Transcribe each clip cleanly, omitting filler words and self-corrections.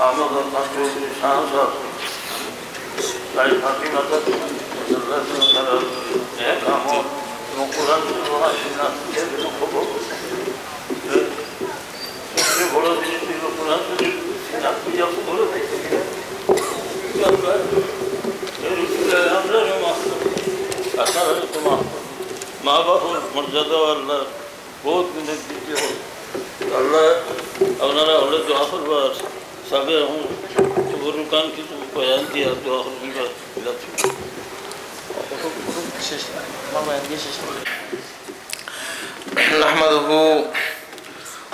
آمد النصر بشانسا لاي فاطمة تسلسل إقامة مقرن وحشنا كيف نقبل بڑا دن بھی رکنا سینا پوجا کو بڑا মা বাবার মর্যাদা আল্লাহ বহুত দিনের দিতে আল্লাহ আপনারা হলে দোয়া করবার সাবে এখন শুভরুকান কিছু বয়ান দিয়ে দোয়া করবার نحمده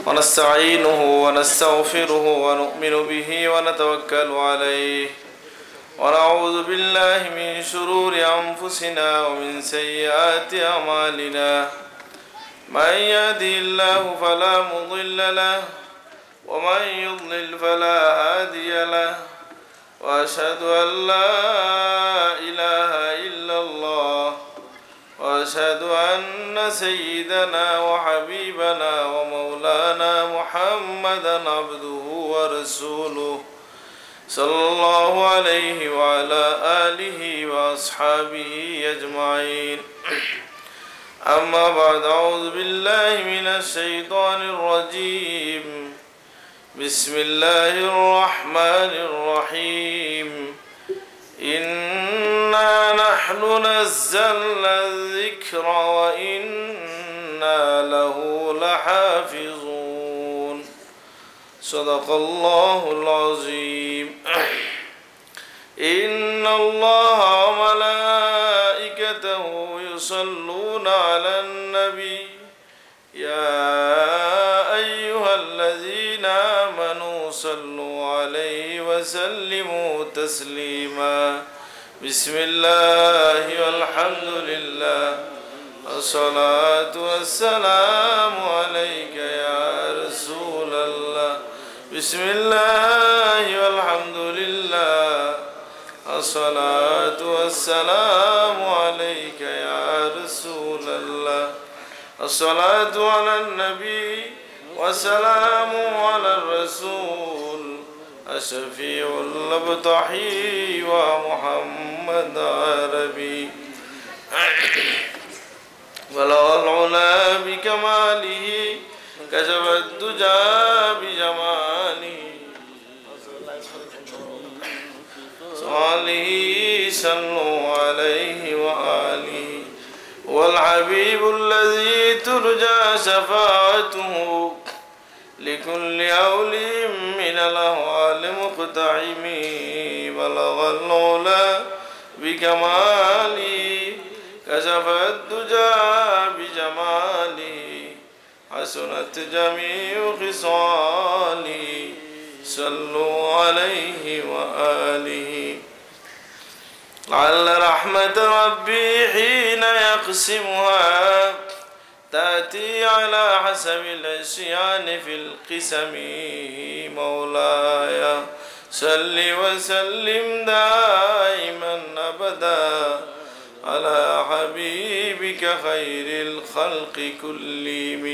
ونستعينه ونستغفره ونؤمن به ونتوكل عليه ونعوذ بالله من شرور أنفسنا ومن سيئات أعمالنا من يهده الله فلا مضل له ومن يضلل فلا هادي له وأشهد أن لا إله إلا الله وأشهد أن سيدنا وحبيبنا ومولانا محمدا عبده ورسوله صلى الله عليه وعلى آله وأصحابه أجمعين أما بعد أعوذ بالله من الشيطان الرجيم بسم الله الرحمن الرحيم إنا نحن نزلنا الذكر وإنا له لحافظون صدق الله العظيم إن الله وملائكته يصلون على النبي يا أيها الذين آمنوا صلوا عليه وسلموا تسليما بسم الله والحمد لله والصلاة والسلام عليك يا رسول الله بسم الله والحمد لله الصلاة والسلام عليك يا رسول الله الصلاة على النبي والسلام على الرسول الشفيع الأبطحي ومحمد عربي بلغ العلا بكماله كشف الدجى بجماله صالح صلوا عليه وآله والحبيب الذي ترجى شفاعته لكل أولي من الأهوال مقتحم بلغ العلا بكماله كشف الدجى بجماله حسنت جميع خصاله صلوا عليه وآله لعل رحمة ربي حين يقسمها تأتي على حسب العصيان في القسم مولاي صل وسلم دائما أبدا على حبيبك خير الخلق كلهم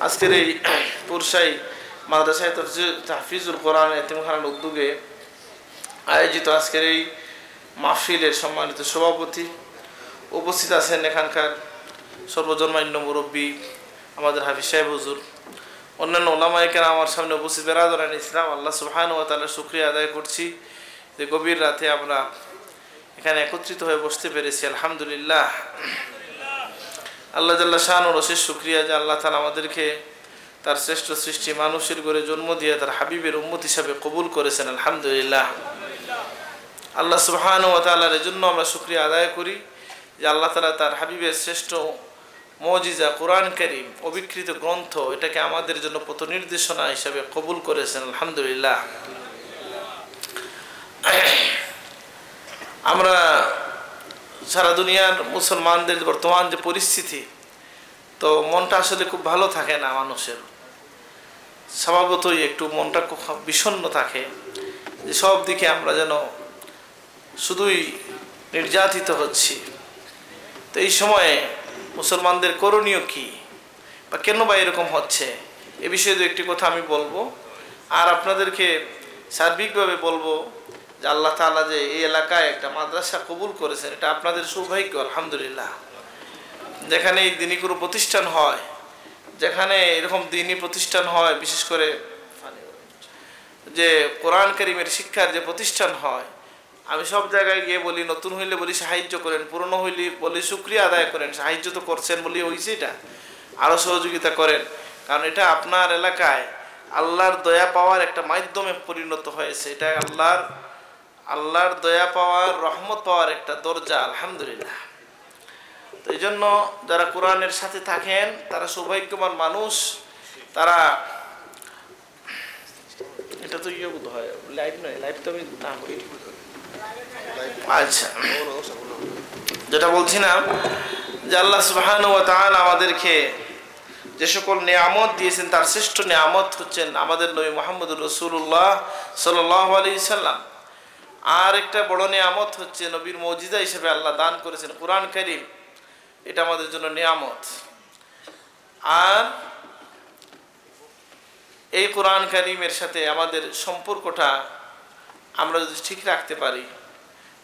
আজকের এই পুরসাই মাদ্রাসায় তাহফিজুল কোরআন এতিমখানার উদ্যোগে আয়োজিত আজকের এই মাহফিলের সম্মানিত সভাপতি উপস্থিত আছেন এখানকার সর্বজন্মান্য মুরব্বী আমাদের হাফিজ সাহেব হুজুর, অন্যান্য ওলামায়ে কেরাম আমার সামনে উপস্থিত বেরাদরান ইসলাম, আল্লাহ সুবহানাহু ওয়া তাআলার শুকরিয়া আদায় করছি যে গভীর রাতে আমরা এখানে একত্রিত হয়ে বসতে পেরেছি। আলহামদুলিল্লাহ, আল্লাহ জাল্লা শানুর অশেষ শুকরিয়া যে আল্লাহ তাআলা আমাদেরকে তার শ্রেষ্ঠ সৃষ্টি মানুষের ঘরে জন্ম দিয়ে তার হাবিবের উম্মত হিসাবে কবুল করেছেন। আলহামদুলিল্লাহ, আল্লাহ সুবহানাহু ওয়া তাআলার জন্য আমরা শুকরিয়া আদায় করি যে আল্লাহ তাআলা তার হাবিবের শ্রেষ্ঠ মুজিজা কোরআন কারীম অবিকৃত গ্রন্থ এটাকে আমাদের জন্য পথ নির্দেশনা হিসাবে কবুল করেছেন। আলহামদুলিল্লাহ, আমরা সারা দুনিয়ার মুসলমানদের বর্তমান যে পরিস্থিতি, তো মনটা আসলে খুব ভালো থাকে না মানুষের, স্বভাবতই একটু মনটা খুব বিষণ্ণ থাকে যে সব দিকে আমরা যেন শুধুই নির্যাতিত হচ্ছি। তো এই সময়ে মুসলমানদের করণীয় কি বা কেন বা এরকম হচ্ছে এ বিষয়ে দু একটি কথা আমি বলবো। আর আপনাদেরকে সার্বিকভাবে বলবো যে আল্লাহ তাআলা যে এই এলাকায় একটা মাদ্রাসা কবুল করেছেন, এটা আপনাদের সৌভাগ্য আলহামদুলিল্লাহ। যেখানে এই দিনী কোনো প্রতিষ্ঠান হয়, যেখানে এরকম দিনী প্রতিষ্ঠান হয়, বিশেষ করে যে কোরআন কারীমের শিক্ষার যে প্রতিষ্ঠান হয়, আমি সব জায়গায় গিয়ে বলি, নতুন হইলে বলি সাহায্য করেন, পুরনো হইলে বলি শুকরিয়া আদায় করেন। সাহায্য তো করছেন বলি হয়েছে, এটা আরও সহযোগিতা করেন, কারণ এটা আপনার এলাকায় আল্লাহর দয়া পাওয়ার একটা মাধ্যমে পরিণত হয়েছে। এটা আল্লাহর দয়া পাওয়ার, রহমত পাওয়ার একটা দরজা আলহামদুলিল্লাহ। তো এই জন্য যারা কোরআনের সাথে থাকেন তারা সৌভাগ্যবান মানুষ। তারা এটা তো ইয়ে বোধ হয় লাইভ নয়, লাইভ তো আমি না করি। আচ্ছা, যেটা বলছিলাম যে আল্লাহ সুবহানাহু ওয়া তাআলা আমাদেরকে যে সকল নিয়ামত দিয়েছেন তার শ্রেষ্ঠ নিয়ামত হচ্ছেন আমাদের নবী মুহাম্মদুর রাসূলুল্লাহ সাল্লাল্লাহু আলাইহি সাল্লাম। আর একটা বড় নিয়ামত হচ্ছে নবীর মুজিজা হিসেবে আল্লাহ দান করেছেন কোরআন কারীম, এটা আমাদের জন্য নিয়ামত। আর এই কোরআন কারীমের সাথে আমাদের সম্পর্কটা আমরা যদি ঠিক রাখতে পারি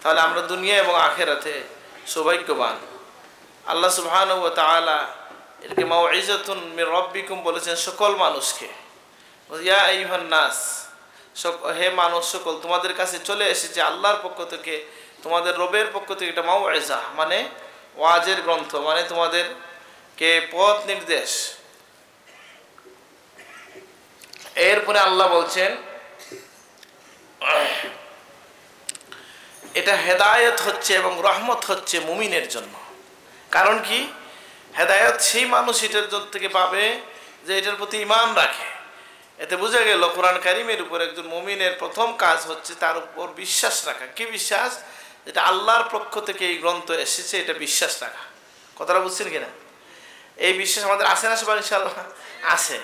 তাহলে আমরা দুনিয়া এবং আখিরাতে সৌভাগ্যবান। আল্লাহ সুবহানাহু ওয়া তাআলা এটাকে মাউইজাতুন মির রাব্বিকুম বলেছেন সকল মানুষকে। ইয়া আইয়ুহান নাস, হে মানুষ সকল, তোমাদের কাছে চলে এসেছে আল্লাহর পক্ষ থেকে, তোমাদের রবের পক্ষ থেকে একটা মাউইজা, মানে ওয়াজের গ্রন্থ, মানে তোমাদেরকে পথ নির্দেশ। এরপরে আল্লাহ বলছেন এটা হেদায়েত হচ্ছে এবং রহমত হচ্ছে মুমিনের জন্য। কারণ কি? হেদায়েত সেই মানুষ এটার থেকে পাবে যে এটার প্রতি ঈমান রাখে। এতে বোঝা গেল কোরআন কারীমের উপর একজন মুমিনের প্রথম কাজ হচ্ছে তার উপর বিশ্বাস রাখা। কি বিশ্বাস? যেটা আল্লাহর পক্ষ থেকে এই গ্রন্থ এসেছে, এটা বিশ্বাস রাখা। কথাটা বুঝছেন কিনা? এই বিশ্বাস আমাদের আছে না সবার? ইনশাআল্লাহ আছে।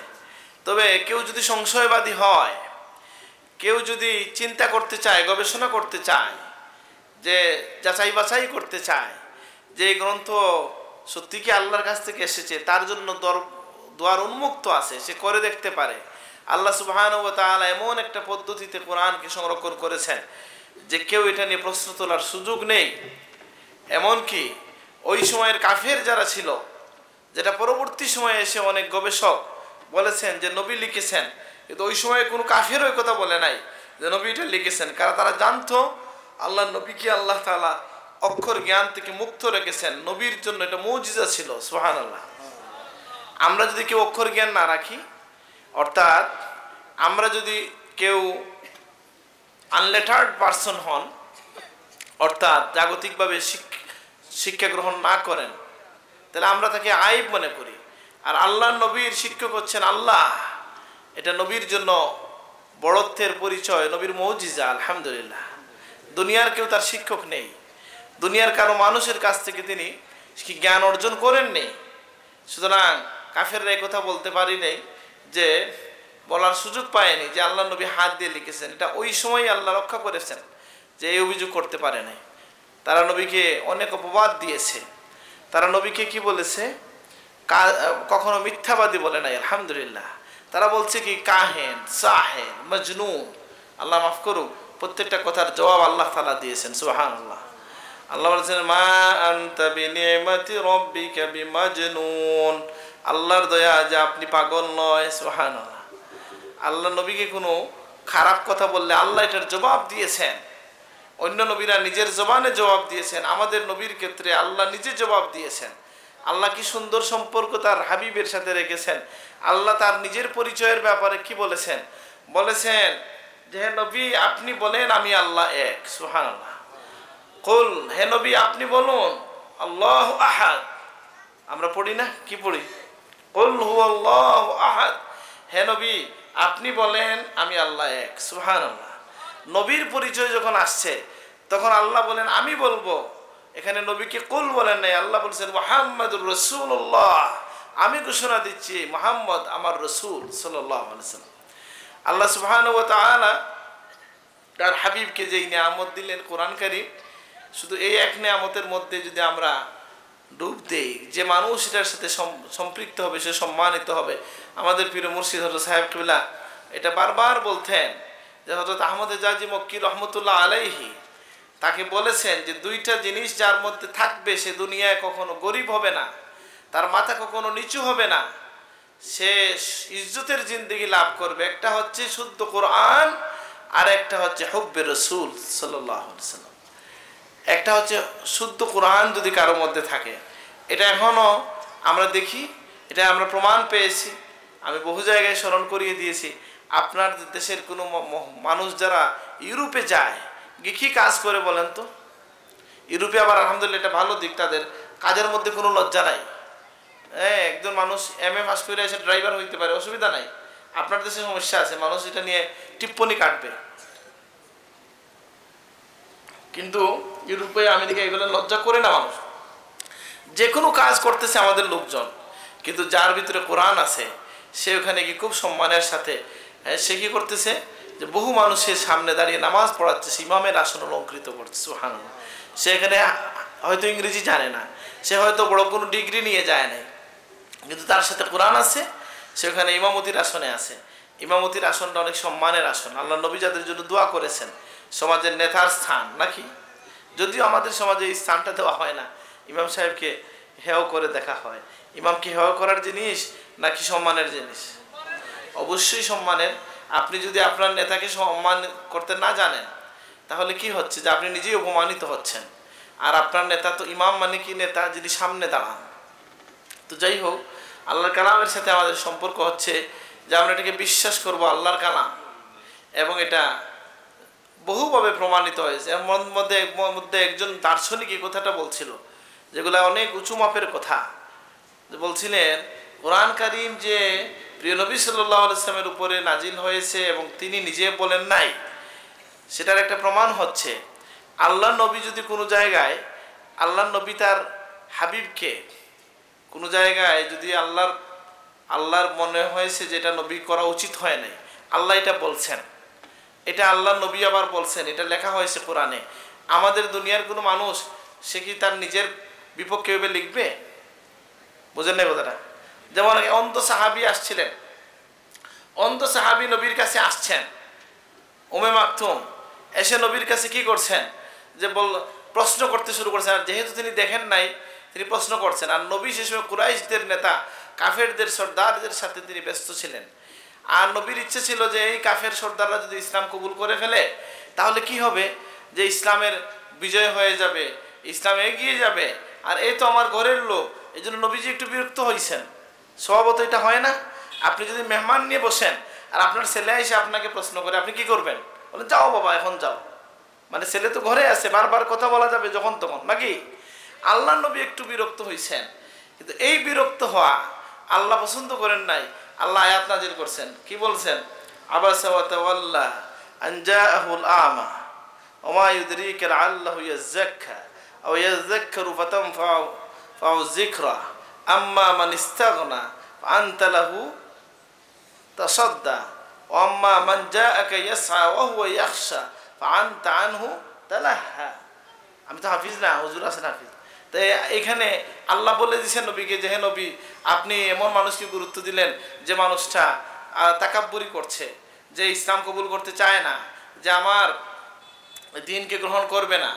তবে কেউ যদি সংশয়বাদী হয়, কেউ যদি চিন্তা করতে চায়, গবেষণা করতে চায়, যে যাচাই বাছাই করতে চায় যে এই গ্রন্থ সত্যি কি আল্লাহর কাছ থেকে এসেছে, তার জন্য দ্বার উন্মুক্ত আছে, সে করে দেখতে পারে। আল্লাহ সুবহানাহু ওয়া তাআলা এমন একটা পদ্ধতিতে কোরআনকে সংরক্ষণ করেছেন যে কেউ এটা নিয়ে প্রশ্ন তোলার সুযোগ নেই। এমনকি ওই সময়ের কাফের যারা ছিল, যেটা পরবর্তী সময়ে এসে অনেক গবেষক বলেছেন যে নবী লিখেছেন, কিন্তু ওই সময়ে কোনো কাফের ওই কথা বলে নাই যে নবী এটা লিখেছেন, কারণ তারা জানতো আল্লাহ নবীকে আল্লাহ তাআলা অক্ষর জ্ঞান থেকে মুক্ত রেখেছেন। নবীর জন্য এটা মুজিজা ছিল। সুবহানাল্লাহ। আমরা যদি কেউ অক্ষর জ্ঞান না রাখি, অর্থাৎ আমরা যদি কেউ আনলেটার্ড পারসন হন, অর্থাৎ জাগতিকভাবে শিক্ষা গ্রহণ না করেন, তাহলে আমরা তাকে আইব মনে করি। আর আল্লাহ নবীর শিক্ষক হচ্ছেন আল্লাহ, এটা নবীর জন্য বড়ত্বের পরিচয়, নবীর মুজিজা আলহামদুলিল্লাহ। দুনিয়ার কেউ তার শিক্ষক নেই, দুনিয়ার কারো মানুষের কাছ থেকে তিনি জ্ঞান অর্জন করেননি। সুতরাং কাফেররা এই কথা বলতে পারি নাই, যে বলার সুযোগ পায়নি যে আল্লাহ নবী হাত দিয়ে লিখেছেন। এটা ওই সময় আল্লাহ রক্ষা করেছেন যে এই অভিযোগ করতে পারে নাই। তারা নবীকে অনেক অপবাদ দিয়েছে। তারা নবীকে কি বলেছে? কখনো মিথ্যাবাদী বলে নাই আলহামদুলিল্লাহ। তারা বলছে কি কাহেন, সাহের, মজনুন। আল্লাহ মাফ করুক, প্রত্যেকটা কথার জবাব আল্লাহ তাআলা দিয়েছেন। সুবহানাল্লাহ। আল্লাহ বলেছেন মা আনতা বিনিমাতি রাব্বিকা বিমাজনুন। আল্লাহর দয়া যে আপনি পাগল নয়। সুবহানাল্লাহ। আল্লাহ নবীকে কোনো খারাপ কথা বললে আল্লাহ এটার জবাব দিয়েছেন। অন্য নবীরা নিজের জবানে জবাব দিয়েছেন, আমাদের নবীর ক্ষেত্রে আল্লাহ নিজে জবাব দিয়েছেন। আল্লাহ কি সুন্দর সম্পর্ক তার হাবিবের সাথে রেখেছেন। আল্লাহ তার নিজের পরিচয়ের ব্যাপারে কি বলেছেন? বলেছেন যে হে নবী আপনি বলেন আমি আল্লাহ এক। সুবহানাল্লাহ। কুল, হে নবী আপনি বলুন আল্লাহু আহাদ। আমরা পড়ি না? কি পড়ি? কুল হুয়াল্লাহু আহাদ। হে নবী আপনি বলেন আমি আল্লাহ এক। সুবহানাল্লাহ। নবীর পরিচয় যখন আসছে তখন আল্লাহ বলেন আমি বলবো। এখানে নবীকে কুল বলেন নাই, আল্লাহ বলছেন মুহাম্মাদুর রাসূলুল্লাহ, আমি ঘোষণা দিচ্ছি মুহাম্মদ আমার রাসূল সাল্লাল্লাহু আলাইহি ওয়াসাল্লাম। আল্লাহ সুবহানাহু ওয়া তাআলা তার হাবিবকে যেই নিয়ামত দিলেন কোরআন কারীম, শুধু এই এক নিয়ামতের মধ্যে যদি আমরা ডুব দেই, যে মানুষ এটার সাথে সম্পৃক্ত হবে সে সম্মানিত হবে। আমাদের পীর মুর্শিদ হযরত সাহেব কিবলা এটা বারবার বলতেন যে হযরত আহমদ জাজি মক্কি রহমতুল্লাহ আলাইহি তাকে বলেছেন যে দুইটা জিনিস যার মধ্যে থাকবে সে দুনিয়ায় কখনো গরিব হবে না, তার মাথা কখনো নিচু হবে না, সে ইজ্জতের জিন্দেগি লাভ করবে। একটা হচ্ছে শুদ্ধ কোরআন, আর একটা হচ্ছে হুব্বে রাসূল সাল্লাল্লাহু আলাইহি ওয়াসাল্লাম। একটা হচ্ছে শুদ্ধ কোরআন যদি কারোর মধ্যে থাকে, এটা এখনো আমরা দেখি, এটা আমরা প্রমাণ পেয়েছি, আমি বহু জায়গায় স্মরণ করিয়ে দিয়েছি। আপনার দেশের কোনো মানুষ যারা ইউরোপে যায় গিয়ে কী কাজ করে বলেন তো? ইউরোপে আবার আলহামদুলিল্লাহ এটা ভালো দিক, তাদের কাজের মধ্যে কোনো লজ্জা নাই। হ্যাঁ, একজন মানুষ MA পাস করে এসে ড্রাইভার হইতে পারে, অসুবিধা নাই। আপনার দেশে সমস্যা আছে, মানুষ এটা নিয়ে টিপ্পনি কাটবে, কিন্তু ইউরোপে আমেরিকা এগুলো লজ্জা করে না মানুষ। যে কোনো কাজ করতেছে আমাদের লোকজন, কিন্তু যার ভিতরে কোরআন আছে সে ওখানে গিয়ে খুব সম্মানের সাথে সে কী করতেছে যে বহু মানুষের সামনে দাঁড়িয়ে নামাজ পড়াচ্ছে, ইমামের আসন অলঙ্কৃত করছে। সুবহানাল্লাহ। সে এখানে হয়তো ইংরেজি জানে না, সে হয়তো বড় কোনো ডিগ্রি নিয়ে যায় নাই, কিন্তু তার সাথে কোরআন আছে, সে ওখানে ইমামতির আসনে আছে। ইমামতির আসনটা অনেক সম্মানের আসন, আল্লাহ নবী যাদের জন্য দোয়া করেছেন, সমাজের নেতার স্থান নাকি। যদিও আমাদের সমাজে এই স্থানটা দেওয়া হয় না, ইমাম সাহেবকে হেয় করে দেখা হয়। ইমামকে হেয় করার জিনিস নাকি সম্মানের জিনিস? অবশ্যই সম্মানের। আপনি যদি আপনার নেতাকে সম্মান করতে না জানেন তাহলে কি হচ্ছে যে আপনি নিজেই অপমানিত হচ্ছেন। আর আপনার নেতা তো ইমাম মানে কি নেতা যিনি সামনে দাঁড়ান। তো যাই হোক, আল্লাহর কালামের সাথে আমাদের সম্পর্ক হচ্ছে যে আমরা এটাকে বিশ্বাস করব আল্লাহর কালাম, এবং এটা বহুভাবে প্রমাণিত হয়েছে। এর মধ্যে একজন দার্শনিক এই কথাটা বলছিল, যেগুলো অনেক উঁচু মাপের কথা, যে বলছিলেন কোরআন কারীম যে প্রিয় নবী সাল্লাল্লাহু আলাইহি ওয়াসাল্লামের উপরে নাজিল হয়েছে এবং তিনি নিজে বলেন নাই, সেটার একটা প্রমাণ হচ্ছে আল্লাহ নবী যদি কোনো জায়গায়, আল্লাহ নবী তার হাবিবকে কোনো জায়গায় যদি আল্লাহর মনে হয়েছে যে এটা নবী করা উচিত হয় নাই, আল্লাহ এটা বলছেন, এটা আল্লাহ নবী আবার বলছেন, এটা লেখা হয়েছে কোরআনে। আমাদের দুনিয়ার কোনো মানুষ সে কি তার নিজের বিপক্ষে লিখবে? বুঝেন না কথাটা? যেমন অন্ধ সাহাবী আসছিলেন, অন্ধ সাহাবী নবীর কাছে আসছেন, উম্মে মাকতুম এসে নবীর কাছে কি করছেন যে প্রশ্ন করতে শুরু করছেন। আর যেহেতু তিনি দেখেন নাই তিনি প্রশ্ন করছেন, আর নবী সে সময় কুরাইশদের নেতা কাফেরদের সর্দারদের সাথে তিনি ব্যস্ত ছিলেন। আর নবীর ইচ্ছে ছিল যে এই কাফের সর্দাররা যদি ইসলাম কবুল করে ফেলে তাহলে কি হবে, যে ইসলামের বিজয় হয়ে যাবে, ইসলাম এগিয়ে যাবে, আর এই তো আমার ঘরের লোক। এই জন্য নবীজি একটু বিরক্ত হয়েছেন। স্বভাবত এটা হয় না, আপনি যদি মেহমান নিয়ে বসেন আর আপনার ছেলে এসে আপনাকে প্রশ্ন করে, আপনি কি করবেন? বলেন যাও বাবা এখন যাও, মানে ছেলে তো ঘরে আছে, বারবার কথা বলা যাবে যখন তখন নাকি। আল্লাহ নবী একটু বিরক্ত হয়েছেন, কিন্তু এই বিরক্ত হওয়া আল্লাহ পছন্দ করেন নাই। আল্লাহ আয়াত নাজিল করছেন, কি বলছেন? আবাসা ওয়া তাওয়াল্লা আন জাআহুল আমা ওয়া মা ইউদরিকা লাআল্লাহু ইয়াযাক্কা আও ইয়াযাক্কারু ফাতানফাউ যিকরা আম্মা মান ইস্তাগনা ফাআনতা লাহু তাসাদ্দা ওয়া আম্মা মান জাআকা ইয়াসআ ওয়া হুয়া ইয়াখশা ফাআনতা আনহু তালাহা। আমি তো হাফিজ না, হুজুর আছেন হাফিজ। তাই এখানে আল্লাহ বলে দিয়েছেন নবীকে যে হে নবী, আপনি এমন মানুষকে গুরুত্ব দিলেন যে মানুষটা তাকাব্বুরি করছে, যে ইসলাম কবুল করতে চায় না, যে আমার দ্বীনকে গ্রহণ করবে না,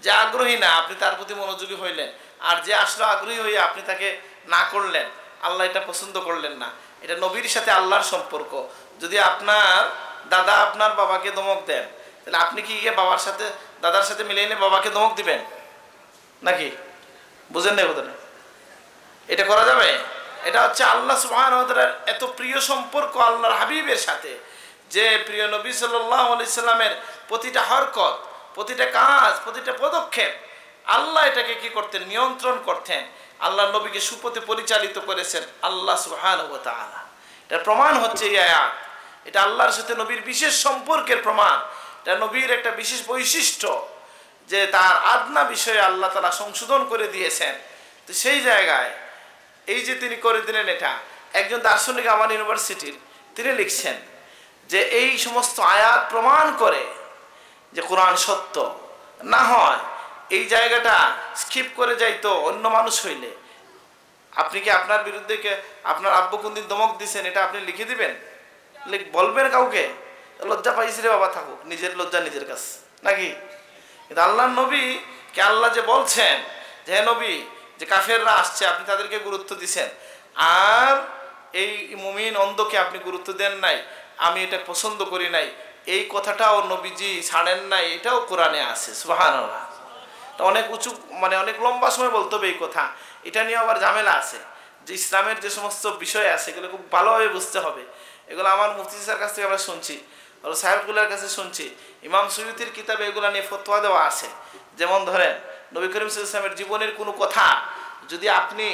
যে আগ্রহী না, আপনি তার প্রতি মনোযোগী হইলেন। আর যে আসলে আগ্রহী হয়ে আপনি তাকে না করলেন, আল্লাহ এটা পছন্দ করলেন না। এটা নবীর সাথে আল্লাহর সম্পর্ক। যদি আপনার দাদা আপনার বাবাকে ধমক দেন, তাহলে আপনি কি গিয়ে বাবার সাথে দাদার সাথে মিলিয়ে নিয়ে বাবাকে ধমক দিবেন নাকি? বুঝেন না কথাটা? এটা করা যাবে? এটা হচ্ছে আল্লাহ সুবহানাহু ওয়া তাআলার এত প্রিয় সম্পর্ক আল্লাহর হাবিবের সাথে, যে প্রিয় নবী সাল্লাল্লাহু আলাইহি সাল্লামের প্রতিটা হরকত, প্রতিটা কাজ, প্রতিটা পদক্ষেপ আল্লাহ এটাকে কি করতেন? নিয়ন্ত্রণ করতেন। আল্লাহ নবীকে সুপথে পরিচালিত করেছেন আল্লাহ সুবহানাহু ওয়া তাআলা। এটার প্রমাণ হচ্ছে এই আয়াত। এটা আল্লাহর সাথে নবীর বিশেষ সম্পর্কের প্রমাণ। এটা নবীর একটা বিশেষ বৈশিষ্ট্য যে তার আদনা বিষয়ে আল্লাহ তাআলা সংশোধন করে দিয়েছেন। তো সেই জায়গায় এই যে তিনি করে দিলেন, এটা একজন দার্শনিক আমার ইউনিভার্সিটির, তিনি লিখছেন যে এই সমস্ত আয়াত প্রমাণ করে যে কোরআন সত্য। না হয় এই জায়গাটা স্কিপ করে যাইতো অন্য মানুষ হইলে, আপনি কি আপনার বিরুদ্ধে আপনার আব্বু কোনদিন ধমক দিচ্ছেন এটা আপনি লিখে দিবেন, বলবেন কাউকে? লজ্জা পাইছি রে বাবা, থাকুক নিজের লজ্জা নিজের কাছে, নাকি? কিন্তু আল্লাহর নবী কে আল্লাহ যে বলছেন যে হে নবী, যে কাফেররা আসছে আপনি তাদেরকে গুরুত্ব দিছেন, আর এই মুমিন অন্ধকে আপনি গুরুত্ব দেন নাই, আমি এটা পছন্দ করি নাই, এই কথাটাও নবীজি ছাড়েন নাই, এটাও কোরআনে আছে। সুবহানাল্লাহ। অনেক উঁচু, মানে অনেক লম্বা সময় বলতে হবে এই কথা। এটা নিয়ে আবার ঝামেলা আছে যে ইসলামের যে সমস্ত বিষয় আছে এগুলো খুব ভালোভাবে বুঝতে হবে। এগুলো আমার মুফতি স্যার কাছ থেকে আমরা শুনছি, সাহেবগুলোর কাছে শুনছি, ইমাম সুয়ুতির কিতাবে এগুলো নিয়ে ফতোয়া দেওয়া আছে। যেমন ধরেন নবী করিম সাল্লাল্লাহু আলাইহি ওয়াসাল্লামের জীবনের কোনো কথা যদি আপনি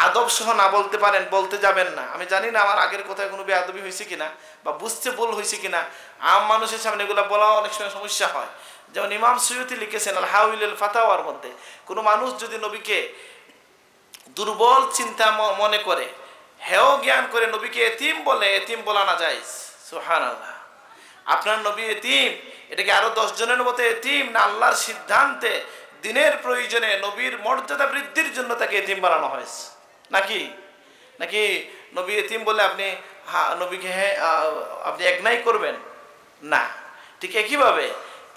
আদব সহ না বলতে পারেন, বলতে যাবেন না। আমি জানি না আমার আগের কথায় কোনো বেয়াদবি হয়েছে কিনা বা বুঝতে ভুল হয়েছে কিনা, আম মানুষের সামনে এগুলো বলা অনেক সময় সমস্যা হয়। যেমন ইমাম সুয়ুতি লিখেছেন আল হাউইল ফাতাওয়ার মধ্যে, কোনো মানুষ যদি নবীকে দুর্বল চিন্তা মনে করে, হেয় জ্ঞান করে নবীকে এতিম বলে, এতিম বলা না যায়। সুবহানাল্লাহ। আপনার নবী এতিম, এটাকে আরো 10 জনের মতো এতিম না আল্লাহর সিদ্ধান্তে দিনের প্রয়োজনে নবীর মর্যাদা বৃদ্ধির জন্য তাকে এতিম বানানো হয়েছে? নাকি নাকি নবী এতিম বলে আপনি নবীকে আপনি একনাই করবেন না? ঠিক একইভাবে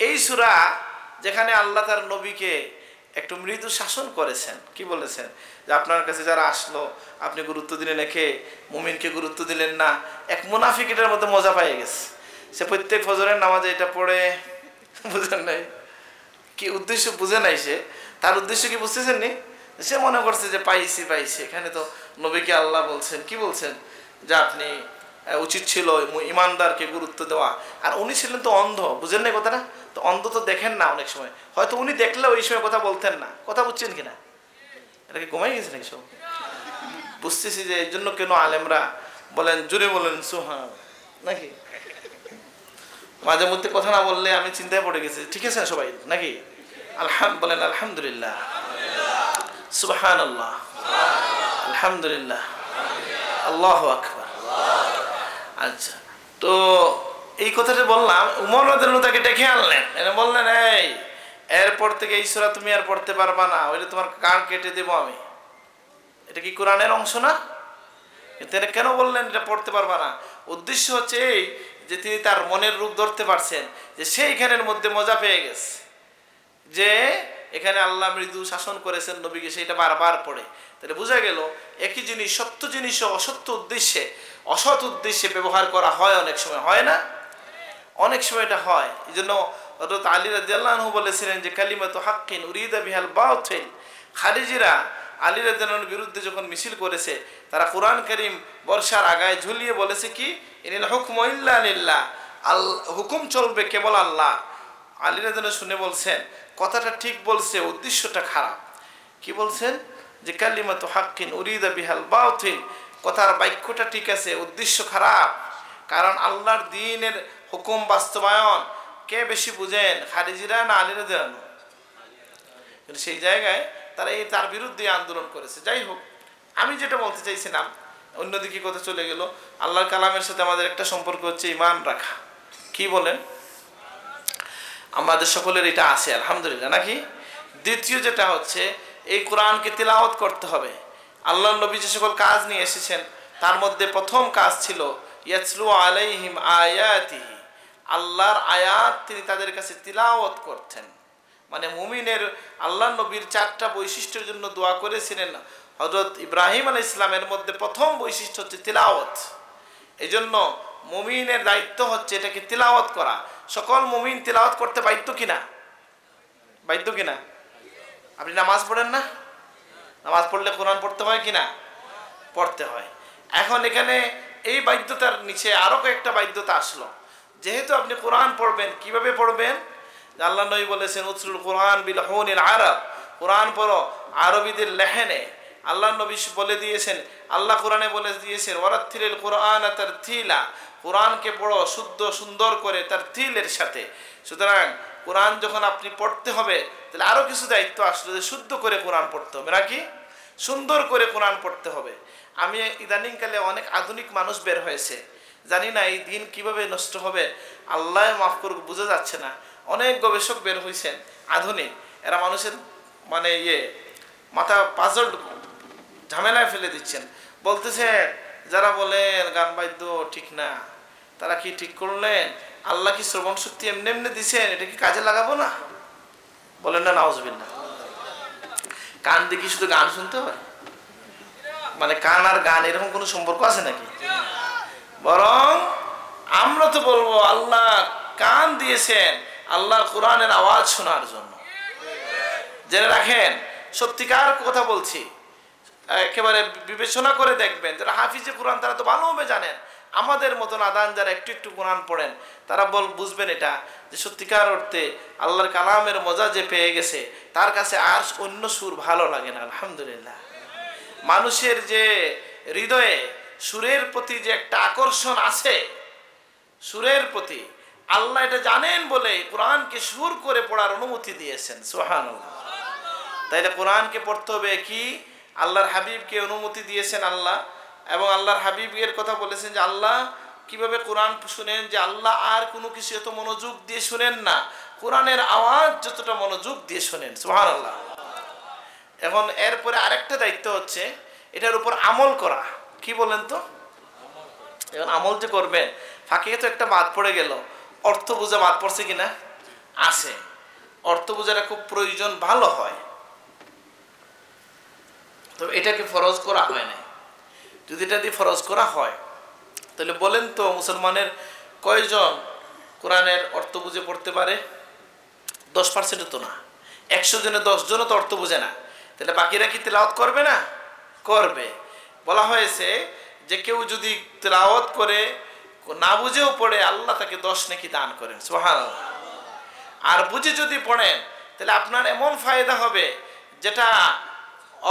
এই সূরা যেখানে আল্লাহ তার নবীকে একটু মৃদু শাসন করেছেন, কি বলেছেন? যে আপনার কাছে যারা আসলো আপনি গুরুত্ব দিলেন একে, মুমিনকে গুরুত্ব দিলেন না। এক মুনাফিক এটার মধ্যে মজা পাইয়ে গেছে, সে প্রত্যেক ফজরের নামাজে এটা পড়ে, বুঝেন নাই কি উদ্দেশ্য, বুঝে নাই সে, তার উদ্দেশ্য কি বুঝতেছেন নি? সে মনে করছে যে পাইছি পাইছি, এখানে তো নবীকে আল্লাহ বলছেন, কি বলছেন, যে আপনি উচিত ছিল ইমানদারকে গুরুত্ব দেওয়া। আর উনি ছিলেন তো অন্ধ, বুঝেন না কথাটা? তো অন্ধ তো দেখেন না, অনেক সময় হয়তো উনি দেখলে ওই সময় কথা বলতেন না। কথা বুঝছেন কিনা? এটাকে ঘুমাই গেছে নাকি সব? বুঝতেছি যে এর জন্য কেন আলেমরা বলেন, জোরে বলেন সুবহান, নাকি? মাঝে মধ্যে কথা না বললে আমি চিন্তায় পড়ে গেছি, ঠিক আছে সবাই নাকি? বলেন আলহামদুলিল্লাহ, সুবহানাল্লাহ, আলহামদুলিল্লাহ, আল্লাহু আকবার। আচ্ছা, তো এই কথাটা বললাম, উমর রাদিয়াল্লাহু তাকে ডেকে আনলেন, এনে বললেন এই এরপর থেকে এই সূরা তুমি আর পড়তে পারবা না, ওইটা তোমার কান কেটে দেবো আমি। এটা কি কোরআনের অংশ না? তিনি কেন বললেন এটা পড়তে পারবা না? উদ্দেশ্য হচ্ছে এই যে তিনি তার মনের রূপ ধরতে পারছেন, যে সেইখানের মধ্যে মজা পেয়ে গেছে, যে এখানে আল্লাহ মৃদু শাসন করেছেন নবীকে, সেইটা বারবার পড়ে। তাহলে বোঝা গেল একই জিনিস সত্য জিনিস অসত্য উদ্দেশ্যে, অসৎ উদ্দেশ্যে ব্যবহার করা হয়, অনেক সময় হয় না? অনেক সময় এটা হয়। এই জন্য হযরত আলী রাদিয়াল্লাহু আনহু বলেছিলেন যে কালিমাতু হাক্কিন উরিদা বিহাল বাতিল। খারিজিরা আলী রাদিয়াল্লাহু আনহুর বিরুদ্ধে যখন মিছিল করেছে, তারা কোরআন কারীম বর্ষার আগায় ঝুলিয়ে বলেছে কি, ইনিল হুকমু ইল্লা লিল্লাহ, হুকুম চলবে কেবল আল্লাহ। আলী রাদিয়াল্লাহু শুনে বলছেন কথাটা ঠিক বলছে, উদ্দেশ্যটা খারাপ। কি বলছেন? যে কালিমাতু হাক্কিন উরিদা বিহাল বাতিল, কথার বাক্যটা ঠিক আছে, উদ্দেশ্য খারাপ। কারণ আল্লাহর দ্বীনের হুকুম বাস্তবায়ন কে বেশি বুঝেন, খারিজিরা না আলী রাদিয়াল্লাহু আনহু? কিন্তু সেই জায়গায় তারা তার বিরুদ্ধে আন্দোলন করেছে। যাই হোক, আমি যেটা বলতে চাইছিলাম, অন্যদিকে কথা চলে গেল। আল্লাহর কালামের সাথে আমাদের একটা সম্পর্ক হচ্ছে ঈমান রাখা। কি বলেন? আমাদের সকলের এটা আছে আলহামদুলিল্লাহ, নাকি? দ্বিতীয় যেটা হচ্ছে এই কোরআনকে তিলাওয়াত করতে হবে। আল্লাহর নবী যে সকল কাজ নিয়ে এসেছেন তার মধ্যে প্রথম কাজ ছিল ইয়াতলু আলাইহিম আয়াতিহি, আল্লাহর আয়াত তিনি তাদের কাছে তিলাওয়াত করতেন। মানে মুমিনের আল্লাহর নবীর 4টা বৈশিষ্ট্যের জন্য দোয়া করেছিলেন হযরত ইব্রাহিম আলাইহিস সালামের মধ্যে প্রথম বৈশিষ্ট্য হচ্ছে তিলাওয়াত। এই জন্য মুমিনের দায়িত্ব হচ্ছে এটাকে তিলাওয়াত করা। সকল মুমিন তিলাওয়াত করতে বাধ্য কিনা? বাধ্য কিনা? আপনি নামাজ পড়েন না? নামাজ পড়লে কোরআন পড়তে হয় কিনা? পড়তে হয়। এখন এখানে এই বাধ্যতার নিচে আরো কয়েকটা বাধ্যতা আসলো। যেহেতু আপনি কোরআন পড়বেন, কিভাবে পড়বেন? আল্লাহ নবী বলেছেন উতলুল কোরআন বিল হুনিল আরব, কোরআন পড়ো আরবিদের লেহেনে। আল্লাহ নবী বলে দিয়েছেন, আল্লাহ কোরআনে বলে দিয়েছেন ওয়ারাত্তিলিল কোরআন তারতিলা, কোরআনকে পড়ো শুদ্ধ সুন্দর করে তারতিলের সাথে। সুতরাং কোরআন যখন আপনি পড়তে হবে তাহলে আরো কিছু দায়িত্ব আসলে, যে শুদ্ধ করে কোরআন পড়তে হবে, নাকি সুন্দর করে কোরআন পড়তে হবে। আমি ইদানিংকালে অনেক আধুনিক মানুষ বের হয়েছে, জানি না এই দিন কিভাবে নষ্ট হবে, আল্লাহ মাফ করুক, বোঝা যাচ্ছে না। অনেক গবেষক বের হয়েছেন আধুনিক, এরা মানুষের মানে মাথা পাজল ঝামেলায় ফেলে দিচ্ছেন। বলতেছে যারা বলেন গান বাদ্য ঠিক না, তারা কি ঠিক করলেন? আল্লাহ কি শ্রবণ শক্তি এমনি এমনি দিছেন, এটা কি কাজে লাগাবো না? বলেন না নাউজুবিল্লাহ। কান দিয়ে কি শুধু গান শুনতে হয়? মানে কান আর গান এরকম কোনো সম্পর্ক আছে নাকি? বরং আমরা তো বলবো আল্লাহ কান দিয়েছেন আল্লাহর কোরআনের আওয়াজ শোনার জন্য। জেনে রাখেন, সত্যিকার কথা বলছি, একেবারে বিবেচনা করে দেখবেন যারা হাফিজে কোরআন তারা তো ভালোভাবে জানেন। আমাদের মতন আদান যারা একটু একটু কোরআন পড়েন তারা বুঝবেন এটা, যে সত্যিকার অর্থে আল্লাহর কালামের মজা যে পেয়ে গেছে তার কাছে আর অন্য সুর ভালো লাগে না। আলহামদুলিল্লাহ। মানুষের যে হৃদয়ে সুরের প্রতি যে একটা আকর্ষণ আছে, সুরের প্রতি আল্লাহ এটা জানেন বলে কোরআনকে সুর করে পড়ার অনুমতি দিয়েছেন। সুবহানাল্লাহ। তাইলে কোরআনকে পড়তে হবে কি? আল্লাহর হাবিবকে অনুমতি দিয়েছেন আল্লাহ, এবং আল্লাহর হাবিবের কথা বলেছেন যে আল্লাহ কিভাবে কোরআন শুনেন, যে আল্লাহ আর কোনো কিছু এত মনোযোগ দিয়ে শুনেন না, কোরআনের আওয়াজ যতটা মনোযোগ দিয়ে শুনেন। সুবহানাল্লাহ। এখন এরপরে আরেকটা দায়িত্ব হচ্ছে এটার উপর আমল করা। কি বলেন তো? এখন আমল যে করবেন, ফাঁকে তো একটা বাদ পড়ে গেল, অর্থ বোঝা বাদ পড়ছে কিনা? আছে। অর্থ বোঝাটা খুব প্রয়োজন, ভালো হয়, তো এটাকে ফরজ করা হয় না। যদি এটা দিয়ে ফরজ করা হয় তাহলে বলেন তো মুসলমানের কয়জন কোরআনের অর্থ বুঝে পড়তে পারে? 10% তো না, 100 জনে 10 জনও তো অর্থ বুঝে না, তাহলে বাকিরা কি তেলাওয়াত করবে না? করবে। বলা হয়েছে যে কেউ যদি তেলাওয়াত করে না বুঝেও পড়ে আল্লাহ তাকে 10 নেকি দান করেন। সুবহানাল্লাহ। আর বুঝে যদি পড়েন তাহলে আপনার এমন ফায়দা হবে যেটা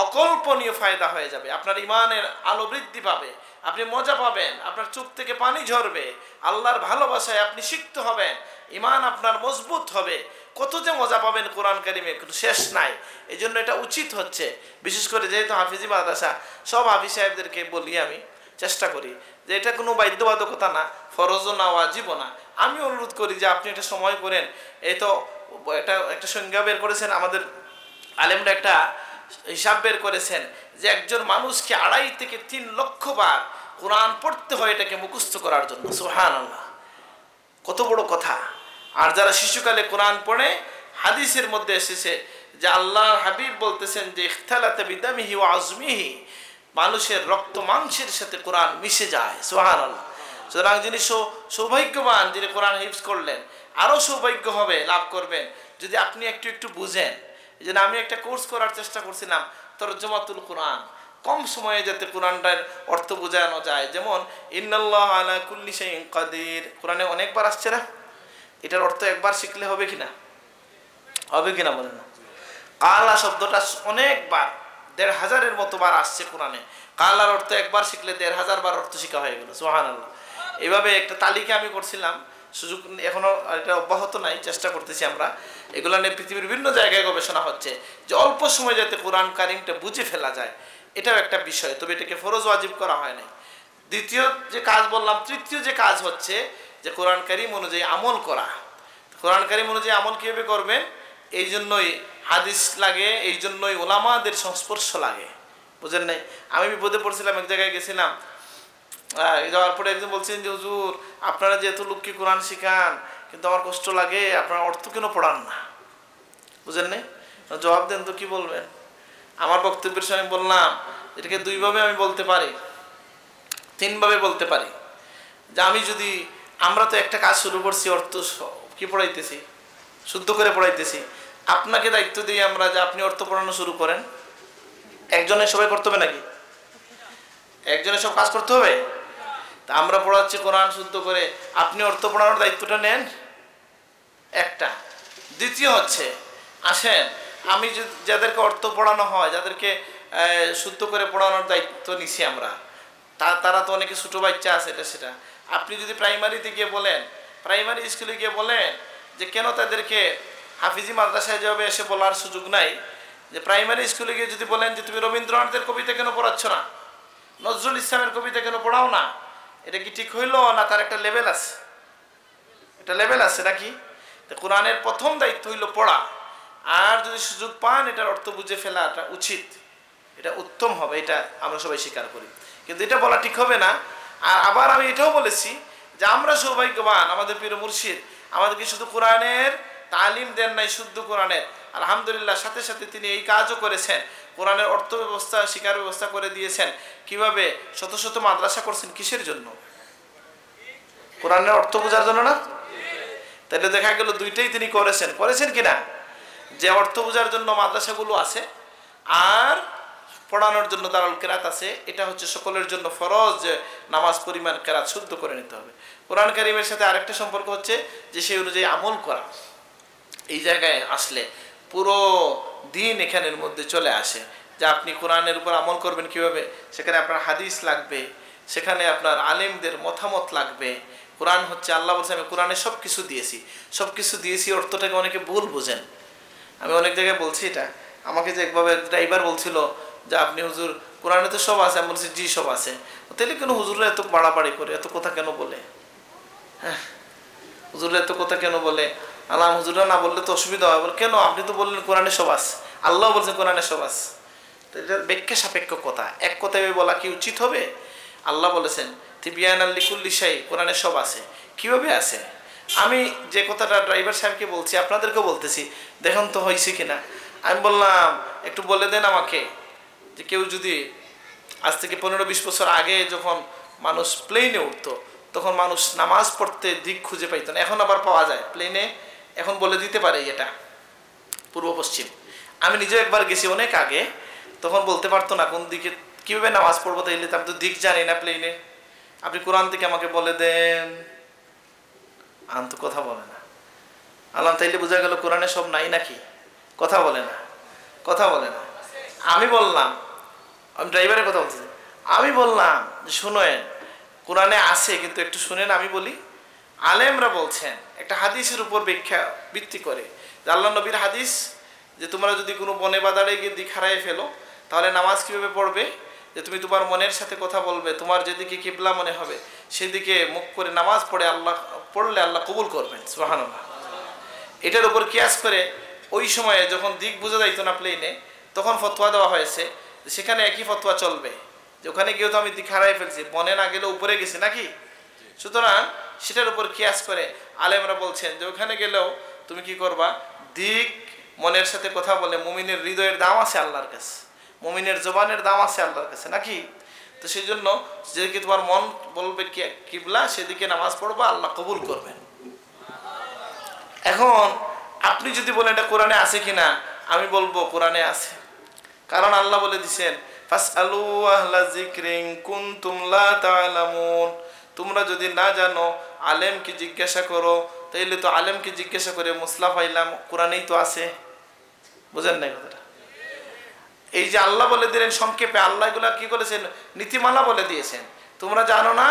অকল্পনীয় ফায়দা হয়ে যাবে। আপনার ইমানের আলো বৃদ্ধি পাবে, আপনি মজা পাবেন, আপনার চোখ থেকে পানি ঝরবে, আল্লাহর ভালোবাসায় আপনি সিক্ত হবেন, ইমান আপনার মজবুত হবে। কত যে মজা পাবেন কোরআন কারিমে, কোনো শেষ নাই। এই জন্য এটা উচিত হচ্ছে, বিশেষ করে যেহেতু হাফিজি মাদ্রাসা, সব হাফিজ সাহেবদেরকে বলি, আমি চেষ্টা করি যে এটা কোনো বাধ্যবাধকতা না, ফরজও না, ওয়াজিবও না। আমি অনুরোধ করি যে আপনি এটা সময় করেন। এই তো এটা একটা সংজ্ঞা বের করেছেন আমাদের আলেমরা, একটা হিসাব বের করেছেন যে একজন মানুষকে 2.5 থেকে 3 লক্ষ বার কোরআন পড়তে হয় এটাকে মুখস্থ করার জন্য। সুবহানাল্লাহ, কত বড় কথা। আর যারা শিশুকালে কোরআন পড়ে, হাদিসের মধ্যে এসেছে যে আল্লাহর হাবিব বলতেছেন যে ইখতালাতা বিদামিহি ওয়া আজমিহি, মানুষের রক্ত মাংসের সাথে কোরআন মিশে যায়। সুবহানাল্লাহ। সুতরাং যিনি সৌভাগ্যবান, যিনি কোরআন হিফজ করলেন, আরও সৌভাগ্য হবে, লাভ করবেন যদি আপনি একটু একটু বুঝেন। এই জন্য আমি একটা কোর্স করার চেষ্টা করছিলাম, তরজমাতুল কোরআন, কম সময়ে যাতে কোরআনটার অর্থ বোঝানো যায়। যেমন ইন্নাল্লাহা আলা কুল্লি শাইইন কাদির, কোরআনে অনেকবার আসছে না? এটার অর্থ একবার শিখলে হবে কিনা? হবে কিনা বলেন না? কালা শব্দটা অনেকবার, 1,500-এর মতো বার আসছে কোরআনে। কালার অর্থ একবার শিখলে 1,500 বার অর্থ শিখা হয়ে গেল। সুবহানাল্লাহ। এইভাবে একটা তালিকা আমি করছিলাম, সুযোগ এখনো এটা অব্যাহত নাই, চেষ্টা করতেছি আমরা। এগুলো নিয়ে পৃথিবীর বিভিন্ন জায়গায় গবেষণা হচ্ছে যে অল্প সময় যাতে কোরআন কারিমটা বুঝে ফেলা যায়, এটাও একটা বিষয়। তবে এটাকে ফরজ ওয়াজিব করা হয় নাই। দ্বিতীয় যে কাজ বললাম, তৃতীয় যে কাজ হচ্ছে যে কোরআন কারিম অনুযায়ী আমল করা। কোরআন কারিম অনুযায়ী আমল কীভাবে করবেন? এই জন্যই হাদিস লাগে, এই জন্যই ওলামাদের সংস্পর্শ লাগে। বুঝেন নাই? আমি বিপদে পড়ছিলাম, এক জায়গায় গেছিলাম, যাওয়ার পরে একজন বলছেন যে হুজুর আপনারা যেহেতু লোককে কোরআন শিখান, কিন্তু আমার কষ্ট লাগে, আপনারা অর্থ কেন পড়ান না? বুঝেন নাই? জবাব দেন তো, কি বলবেন? আমার বক্তব্যের সময় বললাম এটাকে 2 ভাবে আমি বলতে পারি, 3 ভাবে বলতে পারি। যে আমরা তো একটা কাজ শুরু করছি, অর্থ কি পড়াইতেছি, শুদ্ধ করে পড়াইতেছি। আপনাকে দায়িত্ব দিই আমরা যে আপনি অর্থ পড়ানো শুরু করেন। একজনের সবাই করতে হবে নাকি? একজনের সব কাজ করতে হবে? তা আমরা পড়াচ্ছি কোরআন শুদ্ধ করে, আপনি অর্থ পড়ানোর দায়িত্বটা নেন একটা। দ্বিতীয় হচ্ছে, আসেন আমি যাদেরকে অর্থ পড়ানো হয়, যাদেরকে শুদ্ধ করে পড়ানোর দায়িত্ব নিছি আমরা, তারা তো অনেকে ছোটো বাচ্চা আছে, এটা সেটা। আপনি যদি প্রাইমারিতে গিয়ে বলেন, প্রাইমারি স্কুলে গিয়ে বলেন যে কেন তাদেরকে হাফিজি মাদ্রাসায় যাবে এসে বলার সুযোগ নাই, যে প্রাইমারি স্কুলে গিয়ে যদি বলেন যে তুমি রবীন্দ্রনাথের কবিতা কেন পড়াচ্ছ না, নজরুল ইসলামের কবিতা কেন পড়াও না, এটা কি ঠিক হইল না? তার একটা লেভেল আছে, একটা লেভেল আছে নাকি? তো কোরআনের প্রথম দায়িত্ব হইল পড়া, আর যদি সুযোগ পান এটার অর্থ বুঝে ফেলাটা উচিত। এটা উত্তম হবে, এটা আমরা সবাই স্বীকার করি। কিন্তু এটা বলা ঠিক হবে না। আর আবার আমি এটাও বলেছি যে আমরা সৌভাগ্যবান, আমাদের প্রিয় মুর্শিদ আমাদেরকে শুধু কোরআনের তালিম দেন নাই, শুদ্ধ কোরআনের, আলহামদুলিল্লাহ সাথে সাথে তিনি এই কাজও করেছেন, কোরআনের অর্থ ব্যবস্থা শিক্ষার ব্যবস্থা করে দিয়েছেন। কিভাবে? শত শত মাদ্রাসা করছেন কিসের জন্য? কোরআনের অর্থ বোঝার জন্য না? তাহলে দেখা গেল দুইটাই তিনি করেছেন কিনা? যে অর্থ বোঝার জন্য মাদ্রাসাগুলো আছে আর পড়ানোর জন্য দারুল কেরাত আছে, এটা হচ্ছে সকলের জন্য ফরজ যে নামাজ পরিমাণ কেরাত শুদ্ধ করে নিতে হবে। কোরআন কারীমের সাথে আরেকটা সম্পর্ক হচ্ছে যে সেই অনুযায়ী আমল করা। এই জায়গায় আসলে পুরো দিন এখানের মধ্যে চলে আসে যে আপনি কোরআনের উপর আমল করবেন কিভাবে। সেখানে আপনার হাদিস লাগবে, সেখানে আপনার আলেমদের মতামত লাগবে। কোরআন হচ্ছে, আল্লাহ বলছে আমি কোরআনে সব কিছু দিয়েছি অর্থটাকে অনেকে ভুল বোঝেন। আমি অনেক জায়গায় বলছি এটা। আমাকে যে একভাবে ড্রাইভার বলছিল যে আপনি হুজুর কোরআনে তো সব আছে, আমি বলছি জি সব আছে। তাহলে কেন হুজুররা এত বাড়াবাড়ি করে, এত কথা কেন বলে? হ্যাঁ, হুজুররা এত কথা কেন বলে? আল্লাহ হুজুররা না বললে তো অসুবিধা হয়। বলে কেন? আপনি তো বললেন কোরআনে সব আছে, আল্লাহ বলছেন কোরআনে সব আছে। তো এটা ব্যাখ্যা সাপেক্ষ কথা, এক কথায় বলা কি উচিত হবে? আল্লাহ বলেছেন তিবিয়ান লিকুল্লি শাই, কোরআনে সব আছে। কিভাবে আছে? আমি যে কথাটা ড্রাইভার সাহেবকে বলছি আপনাদেরকেও বলতেছি, দেখুন তো হয়েছে কিনা। আমি বললাম একটু বলে দেন আমাকে যে কেউ যদি আজ থেকে 15-20 বছর আগে যখন মানুষ প্লেনে উঠতো তখন মানুষ নামাজ পড়তে দিক খুঁজে পাইত না, এখন আবার পাওয়া যায় প্লেনে, এখন বলে দিতে পারে এটা পূর্ব পশ্চিম। আমি নিজেও একবার গেছি অনেক আগে, তখন বলতে পারতো না কোন দিকে কীভাবে নামাজ পড়বো, তাইলে আমি তো দিক জানি না প্লেনে, আপনি কোরআন থেকে আমাকে বলে দেন। তো কথা বলে না। আল্লাহ তাইলে বোঝা গেল কোরআনে সব নাই নাকি? কথা বলে না। আমি বললাম, আমি ড্রাইভারের কথা বলছি, আমি বললাম যে শুনেন কোরআনে আছে কিন্তু একটু শুনেন আমি বলি। আলেমরা বলছেন একটা হাদিসের উপর ব্যাখ্যা ভিত্তি করে যে আল্লাহ নবীর হাদিস যে তোমরা যদি কোনো বনে বাদারে গিয়ে দিক হারাই ফেলো তাহলে নামাজ কীভাবে পড়বে? যে তুমি তোমার মনের সাথে কথা বলবে, তোমার যেদিকে কিবলা মনে হবে সেদিকে মুখ করে নামাজ পড়লে আল্লাহ কবুল করবেন, সুবহানাল্লাহ। এটার উপর কিয়াস করে ওই সময়ে যখন দিক বোঝা যাইতো না প্লেনে, তখন ফতোয়া দেওয়া হয়েছে সেখানে একই ফতোয়া চলবে যে ওখানে গিয়েও তো আমি দিক হারাই ফেলছি, বনে না গেলে উপরে গেছি নাকি। সুতরাং সেটার উপর কিয়াস করে আলেমরা বলছেন যে ওখানে গেলেও তুমি কি করবা, দিক মনের সাথে কথা বলে। মুমিনের হৃদয়ের দাম আছে আল্লাহর কাছে, মুমিনের জবানের দাম আছে আল্লাহর কাছে নাকি। তো সেই জন্য যেদিকে তোমার মন বলবে কিবলা সেদিকে নামাজ পড়বা, আল্লাহ কবুল করবেন। এখন আপনি যদি বলেন এটা কোরআনে আছে কিনা, আমি বলবো কোরআনে আছে। কারণ আল্লাহ বলে দিছেন ফাসআলু আহলা যিকরিন কুনতুম লা তা'লামুন, তোমরা যদি না জানো আলেমকে জিজ্ঞাসা করো। তাইলে তো আলেমকে জিজ্ঞাসা করে মুসলা পাইলাম, কোরআনেই তো আছে। বুঝেন না কথাটা? এই যে আল্লাহ বলে দিলেন সংক্ষেপে, আল্লাহ এগুলা কি বলেছেন? নীতিমালা বলে দিয়েছেন। তোমরা জানো না,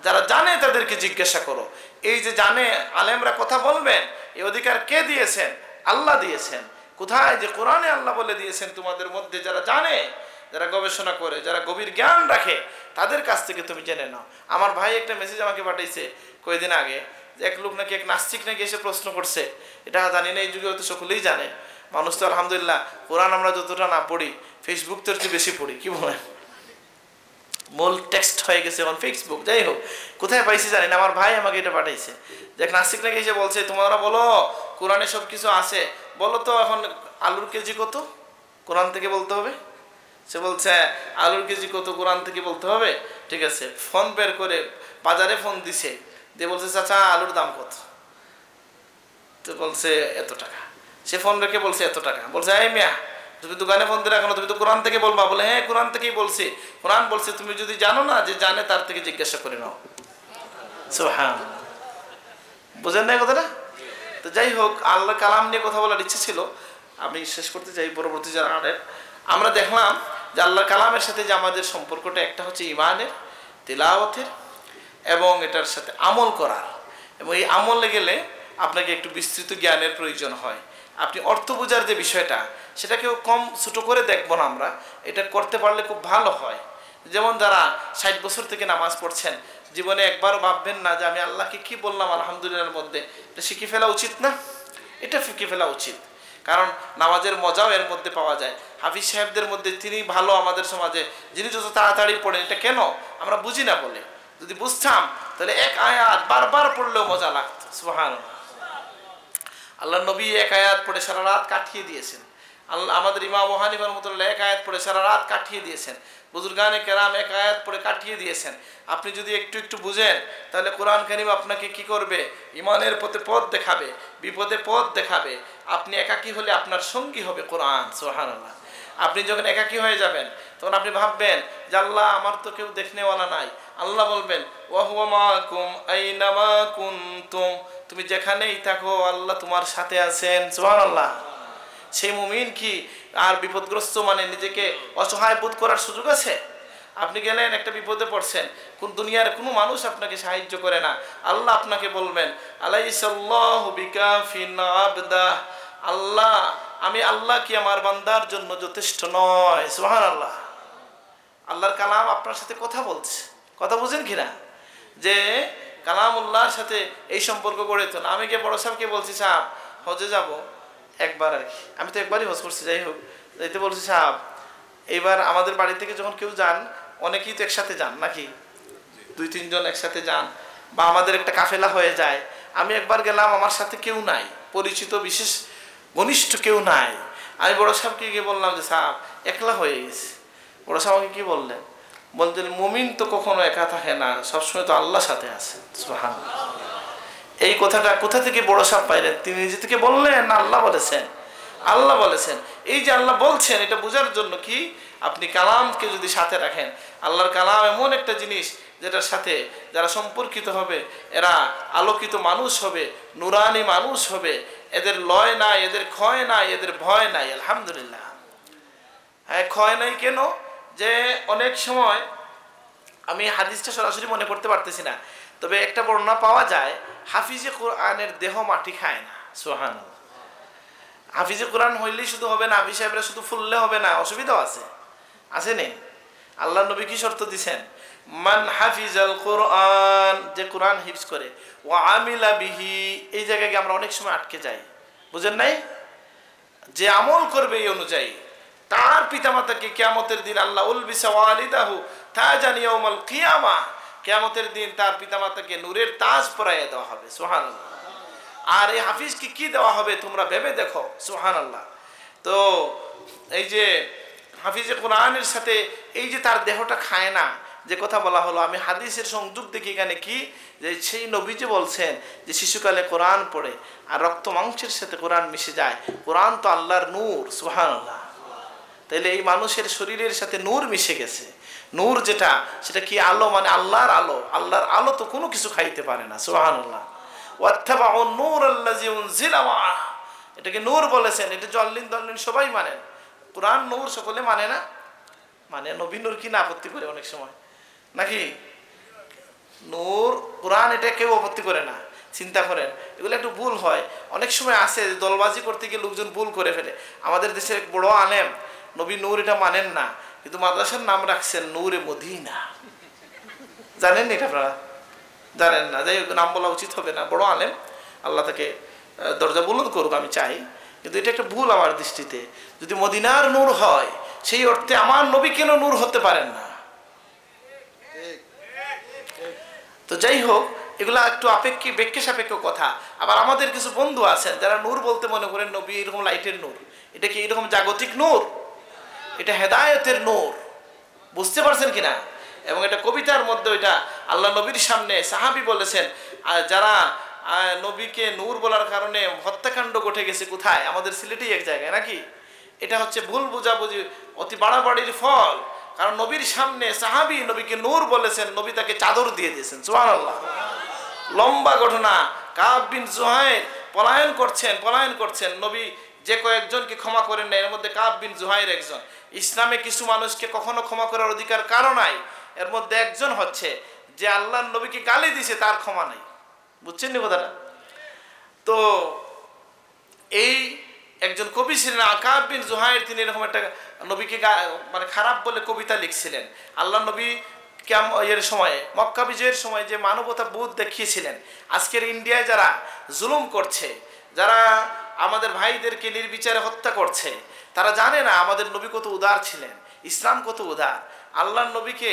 যারা জানে তাদেরকে জিজ্ঞাসা করো। এই যে জানে আলেমরা কথা বলবেন, এই অধিকার কে দিয়েছেন? আল্লাহ দিয়েছেন। কোথায়? যে কোরআনে আল্লাহ বলে দিয়েছেন তোমাদের মধ্যে যারা জানে, যারা গবেষণা করে, যারা গভীর জ্ঞান রাখে, তাদের কাছ থেকে তুমি জেনে নাও। আমার ভাই একটা মেসেজ আমাকে পাঠিয়েছে কয়েকদিন আগে যে এক লোক নাকি, এক নাস্তিক নাকি এসে প্রশ্ন করছে, এটা জানি না, এই যুগে হয়তো সকলেই জানে। মানুষ তো আলহামদুলিল্লাহ কোরআন আমরা যতটা না পড়ি ফেসবুক তো একটু বেশি পড়ি, কি বলেন? মূল টেক্সট হয়ে গেছে এখন ফেসবুক। যাই হোক, কোথায় পাইছি জানি না, আমার ভাই আমাকে এটা পাঠাইছে যে এক নাস্তিক নাকি এসে বলছে তোমরা বলো কোরআনে সব কিছু আছে, বলো তো এখন আলুর কেজি কত? কোরআন থেকে বলতে হবে। সে বলছে আলুর কেজি কত? কোরআন থেকে বলতে হবে। ঠিক আছে, ফোন বের করে বাজারে ফোন দিছে, দিয়ে বলছে চাচা আলুর দাম কত? তো বলছে এত টাকা। সে ফোন রেখে বলছে এত টাকা। বলছে এই মিয়া, তুমি দোকানে ফোন দিয়ে রাখো, তুমি তো কোরআন থেকে বলবা। বলে হ্যাঁ কোরআন থেকেই বলছি। কোরআন বলছে তুমি যদি জানো না, যে জানে তার থেকে জিজ্ঞাসা করে নাও। সুবহানাল্লাহ, বুঝেন না কথাটা? তো যাই হোক, আল্লাহ কালাম নিয়ে কথা বলার ইচ্ছে ছিল, আমি শেষ করতে চাই। পরবর্তী যারা আনেন, আমরা দেখলাম যে আল্লাহ কালামের সাথে যে আমাদের সম্পর্কটা, একটা হচ্ছে ইমানের, তিলাওয়াতের, এবং এটার সাথে আমল করার। এবং এই আমলে গেলে আপনাকে একটু বিস্তৃত জ্ঞানের প্রয়োজন হয়। আপনি অর্থ বোঝার যে বিষয়টা, সেটাকেও কম ছোটো করে দেখব না আমরা, এটা করতে পারলে খুব ভালো হয়। যেমন যারা 60 বছর থেকে নামাজ পড়ছেন, জীবনে একবারও ভাববেন না যে আমি আল্লাহকে কি বললাম আলহামদুলিল্লাহর মধ্যে, এটা শিখে ফেলা উচিত না? এটা শিখে ফেলা উচিত। কারণ নামাজের মজাও এর মধ্যে পাওয়া যায়। হাফিজ সাহেবদের মধ্যে তিনি ভালো আমাদের সমাজে, যিনি যত তাড়াতাড়ি পড়েন। এটা কেন আমরা বুঝি না বলে, যদি বুঝতাম তাহলে এক আয়াত বারবার পড়লেও মজা লাগতো। সুবহানাল্লাহ। আল্লাহ নবী এক আয়াত পড়ে সারা রাত কাটিয়ে দিয়েছেন। আল্লাহ আমাদের ইমাম আবু হানিফা রাহমাতুল্লাহ এক আয়াত পড়ে সারা রাত কাটিয়ে দিয়েছেন। বুজুর্গানে কেরাম এক আয়াত পড়ে কাটিয়ে দিয়েছেন। আপনি যদি একটু একটু বুঝেন তাহলে কোরআন কারীম আপনাকে কি করবে? ইমানের পথে পথ দেখাবে, বিপদে পথ দেখাবে। আপনি একাকী হলে আপনার সঙ্গী হবে কোরআন। সুবহানাল্লাহ। আপনি যখন একাকী হয়ে যাবেন তখন আপনি ভাববেন যে আল্লাহ আমার তো কেউ দেখনেওয়ালা নাই। আল্লাহ বলবেন ওয়া হুয়া মাআকুম আইনামা কুনতুম, তুমি যেখানেই থাকো আল্লাহ তোমার সাথে আছেন। সুবহানাল্লাহ। সেই মুমিন কি আর বিপদগ্রস্ত মানে নিজেকে অসহায় বোধ করার সুযোগ আছে? আপনি গেলেন একটা বিপদে পড়ছেন, কোন দুনিয়ার কোনো মানুষ আপনাকে সাহায্য করে না, আল্লাহ আপনাকে বলবেন আলাইসাল্লাহু বিকাফিন আবদাহ, আল্লাহ আমি আল্লাহ কি আমার বান্দার জন্য যথেষ্ট নয়? সুবহানাল্লাহ। আল্লাহর কালাম আপনার সাথে কথা বলছে, কথা বুঝেন কিনা? যে কালামুল্লাহর সাথে এই সম্পর্ক গড়ে তোলা। আমি গিয়ে বড় সাহেবকে বলছি সাহেব হজে যাব একবার আর কি, আমি তো একবারই হজ করছি, যাই হোক যাইতে বলছি সাহেব এইবার আমাদের বাড়ি থেকে যখন কেউ যান অনেকেই তো একসাথে যান নাকি, 2-3 জন একসাথে যান বা আমাদের একটা কাফেলা হয়ে যায়। আমি একবার গেলাম, আমার সাথে কেউ নাই, পরিচিত বিশেষ ঘনিষ্ঠ কেউ নাই। আমি বড় সাহেবকে গিয়ে বললাম যে সাহেব একলা হয়ে গেছি। বড় সাহেব আমাকে কি বললেন? বলতেন মুমিন তো কখনো একা থাকে না, সবসময় তো আল্লাহর সাথে আছে। সুবহানাল্লাহ। এই কথাটা কোথা থেকে বড় সাহেব পাইলেন? তিনি নিজে থেকে বললেন না আল্লাহ বলেছেন? আল্লাহ বলেছেন। এই যে আল্লাহ বলছেন এটা বোঝার জন্য কি আপনি কালামকে যদি সাথে রাখেন, আল্লাহর কালাম এমন একটা জিনিস যেটার সাথে যারা সম্পর্কিত হবে এরা আলোকিত মানুষ হবে, নুরানি মানুষ হবে। এদের লয় নাই, এদের ক্ষয় নাই, এদের ভয় নাই। আলহামদুলিল্লাহ। হ্যাঁ, ক্ষয় নাই কেন? যে অনেক সময় আমি হাদিসটা সরাসরি মনে করতে পারতেছি না, তবে একটা বর্ণনা পাওয়া যায় হাফিজে কোরআনের দেহ মাটি খায় না। সুবহানাল্লাহ। হাফিজে কোরআন হইলেই শুধু হবে না, হাফিজ সাহেবরা শুধু ফুললে হবে না, অসুবিধাও আছে, আছে নে? আল্লাহ নবী কি শর্ত দিছেন? মান হাফিজাল কোরআন, যে কোরআন হিফজ করে, ওয়া আমিলা বিহি, এই জায়গায় আমরা অনেক সময় আটকে যাই, বুঝেন নাই? যে আমল করবে এই অনুযায়ী তার পিতামাতাকে কিয়ামতের দিন আল্লাহ উলবিসা ওয়ালিদাহু তাজান ইয়াউমাল কিয়ামাহ, কিয়ামতের দিন তার পিতামাতাকে নূরের তাজ পরাইয়া দেওয়া হবে। সুবহানাল্লাহ। আর এই হাফিজকে কি দেওয়া হবে তোমরা ভেবে দেখো। সুবহানাল্লাহ। তো এই যে হাফিজে কোরআনের সাথে এই যে তার দেহটা খায় না, যে কথা বলা হলো, আমি হাদিসের সংযোগ দেখি এখানে কি, যে সেই নবী যে বলছেন যে শিশুকালে কোরআন পড়ে আর রক্ত মাংসের সাথে কোরআন মিশে যায়। কোরআন তো আল্লাহর নূর। সুবহানাল্লাহ। তাইলে এই মানুষের শরীরের সাথে নূর মিশে গেছে। নূর যেটা, সেটা কি? আলো, মানে আল্লাহর আলো। আল্লাহর আলো তো কোনো কিছু খাইতে পারে না। সুবহানাল্লাহ। ওয়াত্তাবাউন নূর আল্লাযী উনজিলা মাআহ, এটাকে নূর বলেছেন। এটা জল্লিন দল্লিন সবাই মানেন, কোরআন নূর সকলে মানে না? মানে নবী নূর কি না আপত্তি করে অনেক সময় নাকি? নূর কোরআন এটা কেউ আপত্তি করে না। চিন্তা করেন, এগুলো একটু ভুল হয় অনেক সময়। আছে দলবাজি করতে গিয়ে লোকজন ভুল করে ফেলে। আমাদের দেশের এক বড় আলেম নবী নূর এটা মানেন না, কিন্তু মাদ্রাসার নাম রাখছেন নূরে মদিনা। জানেন এটা আপনারা? জানেন না, যাই হোক, নাম বলা উচিত হবে না। বড় আলেম, আল্লাহ তাকে দরজা বুলন্দ করুক, আমি চাই। কিন্তু এটা একটা ভুল আমার দৃষ্টিতে। যদি মদিনার নূর হয় সেই অর্থে আমার নবী কেন নূর হতে পারেন না? তো যাই হোক, এগুলা একটু ব্যাখ্যা সাপেক্ষ কথা। আবার আমাদের কিছু বন্ধু আছেন যারা নূর বলতে মনে করেন নবী এরকম লাইটের নূর। এটা কি এরকম জাগতিক নূর? এটা হেদায়েতের নূর। বুঝতে পারছেন কিনা? এবং এটা কবিতার মধ্যে ওইটা আল্লাহ নবীর সামনে সাহাবী বলেছেন, যারা নবীকে নূর বলার কারণে হত্যাকাণ্ড ঘটে গেছে। কোথায়? আমাদের সিলেটেই এক জায়গায় নাকি। এটা হচ্ছে ভুল বুঝাবুঝি, অতি বাড়াবাড়ির ফল। কারণ নবীর সামনে সাহাবী নবীকে নূর বলেছেন, নবী তাকে চাদর দিয়ে দিয়েছেন। সুবহানাল্লাহ। লম্বা ঘটনা। কাব বিন জুহাইর পলায়ন করছেন। নবী যে কয়েকজনকে ক্ষমা করেন না, এর মধ্যে কাব বিন জুহাইর একজন। ইসলামে কিছু মানুষকে কখনো ক্ষমা করার অধিকার কারো নাই, এর মধ্যে একজন হচ্ছে যে আল্লাহর নবীকে গালি দিয়েছে, তার ক্ষমা নাই। বুঝছেন নি কথাটা? তো এই একজন কবি ছিলেন কাব বিন জুহাইর, তিনি এরকম একটা নবীকে মানে খারাপ বলে কবিতা লিখছিলেন। আল্লাহ নবী এর সময়ে, মক্কা বিজয়ের সময় যে মানবতা বোধ দেখিয়েছিলেন। আজকের ইন্ডিয়ায় যারা জুলুম করছে, যারা আমাদের ভাইদেরকে নির্বিচারে হত্যা করছে, তারা জানে না আমাদের নবী কত উদার ছিলেন, ইসলাম কত উদার। আল্লাহর নবীকে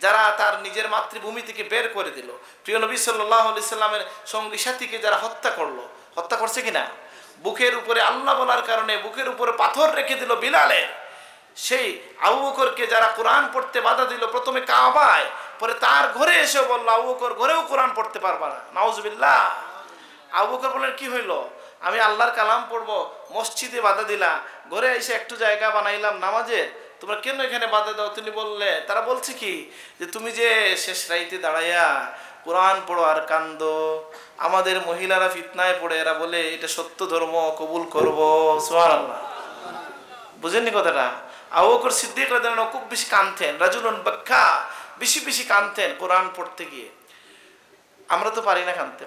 যারা তার নিজের মাতৃভূমি থেকে বের করে দিল, প্রিয় নবী সাল্লাল্লাহু আলাইহি সাল্লামের সঙ্গী সাথীকে যারা হত্যা করলো, হত্যা করছে কিনা? বুকের উপরে আল্লাহ বলার কারণে বুকের উপরে পাথর রেখে দিল বিলালের। সেই আবু বকরকে যারা কোরআন পড়তে বাধা দিল, প্রথমে কাবায়, পরে তার ঘরে এসে বলল আবু বকর ঘরেও কোরআন পড়তে পারবা না, নাউজুবিল্লাহ। আবু বকর বললেন কি হইল, আমি আল্লাহর কালাম পড়বো, মসজিদে বাধা দিলা, ঘরে এসে একটু জায়গা বানাইলাম নামাজের, তোমরা কেন এখানে বাধা দাও? তিনি বললে, তারা বলছে কি যে তুমি যে শেষ রাইতে দাঁড়াইয়া কোরআন পড়ো আর কান্দো, আমাদের মহিলারা ফিতনায় পড়ে, এরা বলে এটা সত্য ধর্ম, কবুল করবো। সুবহানাল্লাহ, বুঝেননি কথাটা? আবু বকর সিদ্দিক রাদিয়াল্লাহু আনহু খুব বেশি কাঁদতেন, রাজুলুন বাক্কা, বেশি বেশি কাঁদতেন কোরআন পড়তে গিয়ে। আমরা তো পারি না, কাঁদতে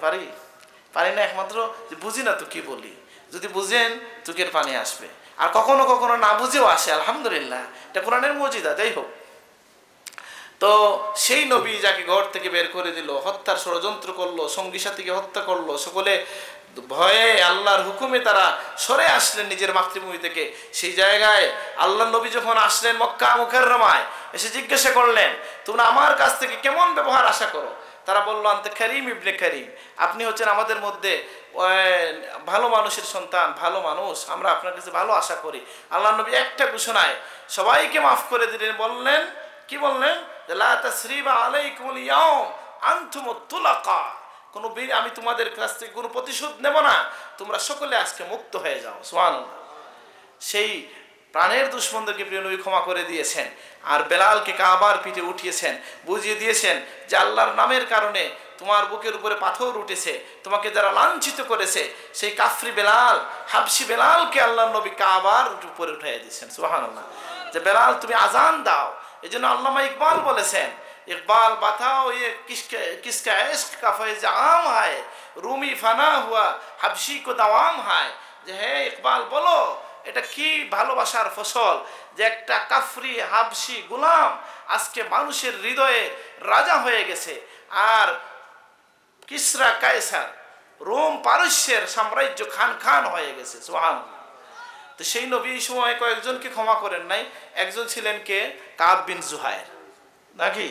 পারি না, একমাত্র যে বুঝি না তো কি বলি। যদি বুঝেন চোখের পানি আসবে, আর কখনো কখনো না বুঝেও আসে, আলহামদুলিল্লাহ, এটা কোরআনের মুজিজা। যাই হোক, তো সেই নবী যাকে ঘর থেকে বের করে দিল, হত্যার ষড়যন্ত্র করলো, সঙ্গী সাথীকে হত্যা করলো, সকলে ভয়ে আল্লাহর হুকুমে তারা সরে আসলেন নিজের মাতৃভূমি থেকে। সেই জায়গায় আল্লাহ নবী যখন আসলেন মক্কা মুকাররমায়, এসে জিজ্ঞাসা করলেন তোমরা আমার কাছ থেকে কেমন ব্যবহার আশা করো? তারা বললো আনতে করিম ইবনে করিম, আপনি হচ্ছেন আমাদের মধ্যে ভালো মানুষের সন্তান, ভালো মানুষ, আমরা আপনার কাছে ভালো আশা করি। আল্লাহ নবী একটা ঘোষণায় সবাইকে মাফ করে দিলেন। বললেন কি বললেন? লা তাসরিবা আলাইকুমুল ইয়াউম আনতুমুত তুলাকা, আমি তোমাদের কাছ থেকে কোনো প্রতিশোধ নেব না, তোমরা সকলে আজকে মুক্ত হয়ে যাও। সুবহানাল্লাহ। সেই প্রাণের দুশ্মনদেরকে প্রিয় নবী ক্ষমা করে দিয়েছেন, আর বেলালকে কাবার পিঠে উঠিয়েছেন, বুঝিয়ে দিয়েছেন যে আল্লাহর নামের কারণে তোমার বুকের উপরে পাথর উঠেছে, তোমাকে যারা লাঞ্ছিত করেছে সেই কাফরি বেলাল, হাবশি বেলালকে আল্লাহর নবী কাবার উপরে উঠিয়ে দিয়েছেন। সুবহানাল্লাহ। যে বেলাল তুমি আজান দাও। এই জন্য আল্লামা ইকবাল বলেছেন, इकबाल बताओ ये किसका इश्क का फैज़ आम है, रूमी फना हुआ हबशी को दवाम है। যে হে ইকবাল বলো, এটা কি ভালোবাসার ফসল যে একটা কাফরি হাবশি গোলাম আজকে মানুষের হৃদয়ে রাজা হয়ে গেছে, আর কিসরা কায়সার রোম পারস্যের সাম্রাজ্য খান খান হয়ে গেছে। সুবহানাল্লাহ। তো সেই নবী এই সময় কয়েকজনকে ক্ষমা করেন নাই। একজন ছিলেন কে? কাব বিন জুহাইর, নাকি?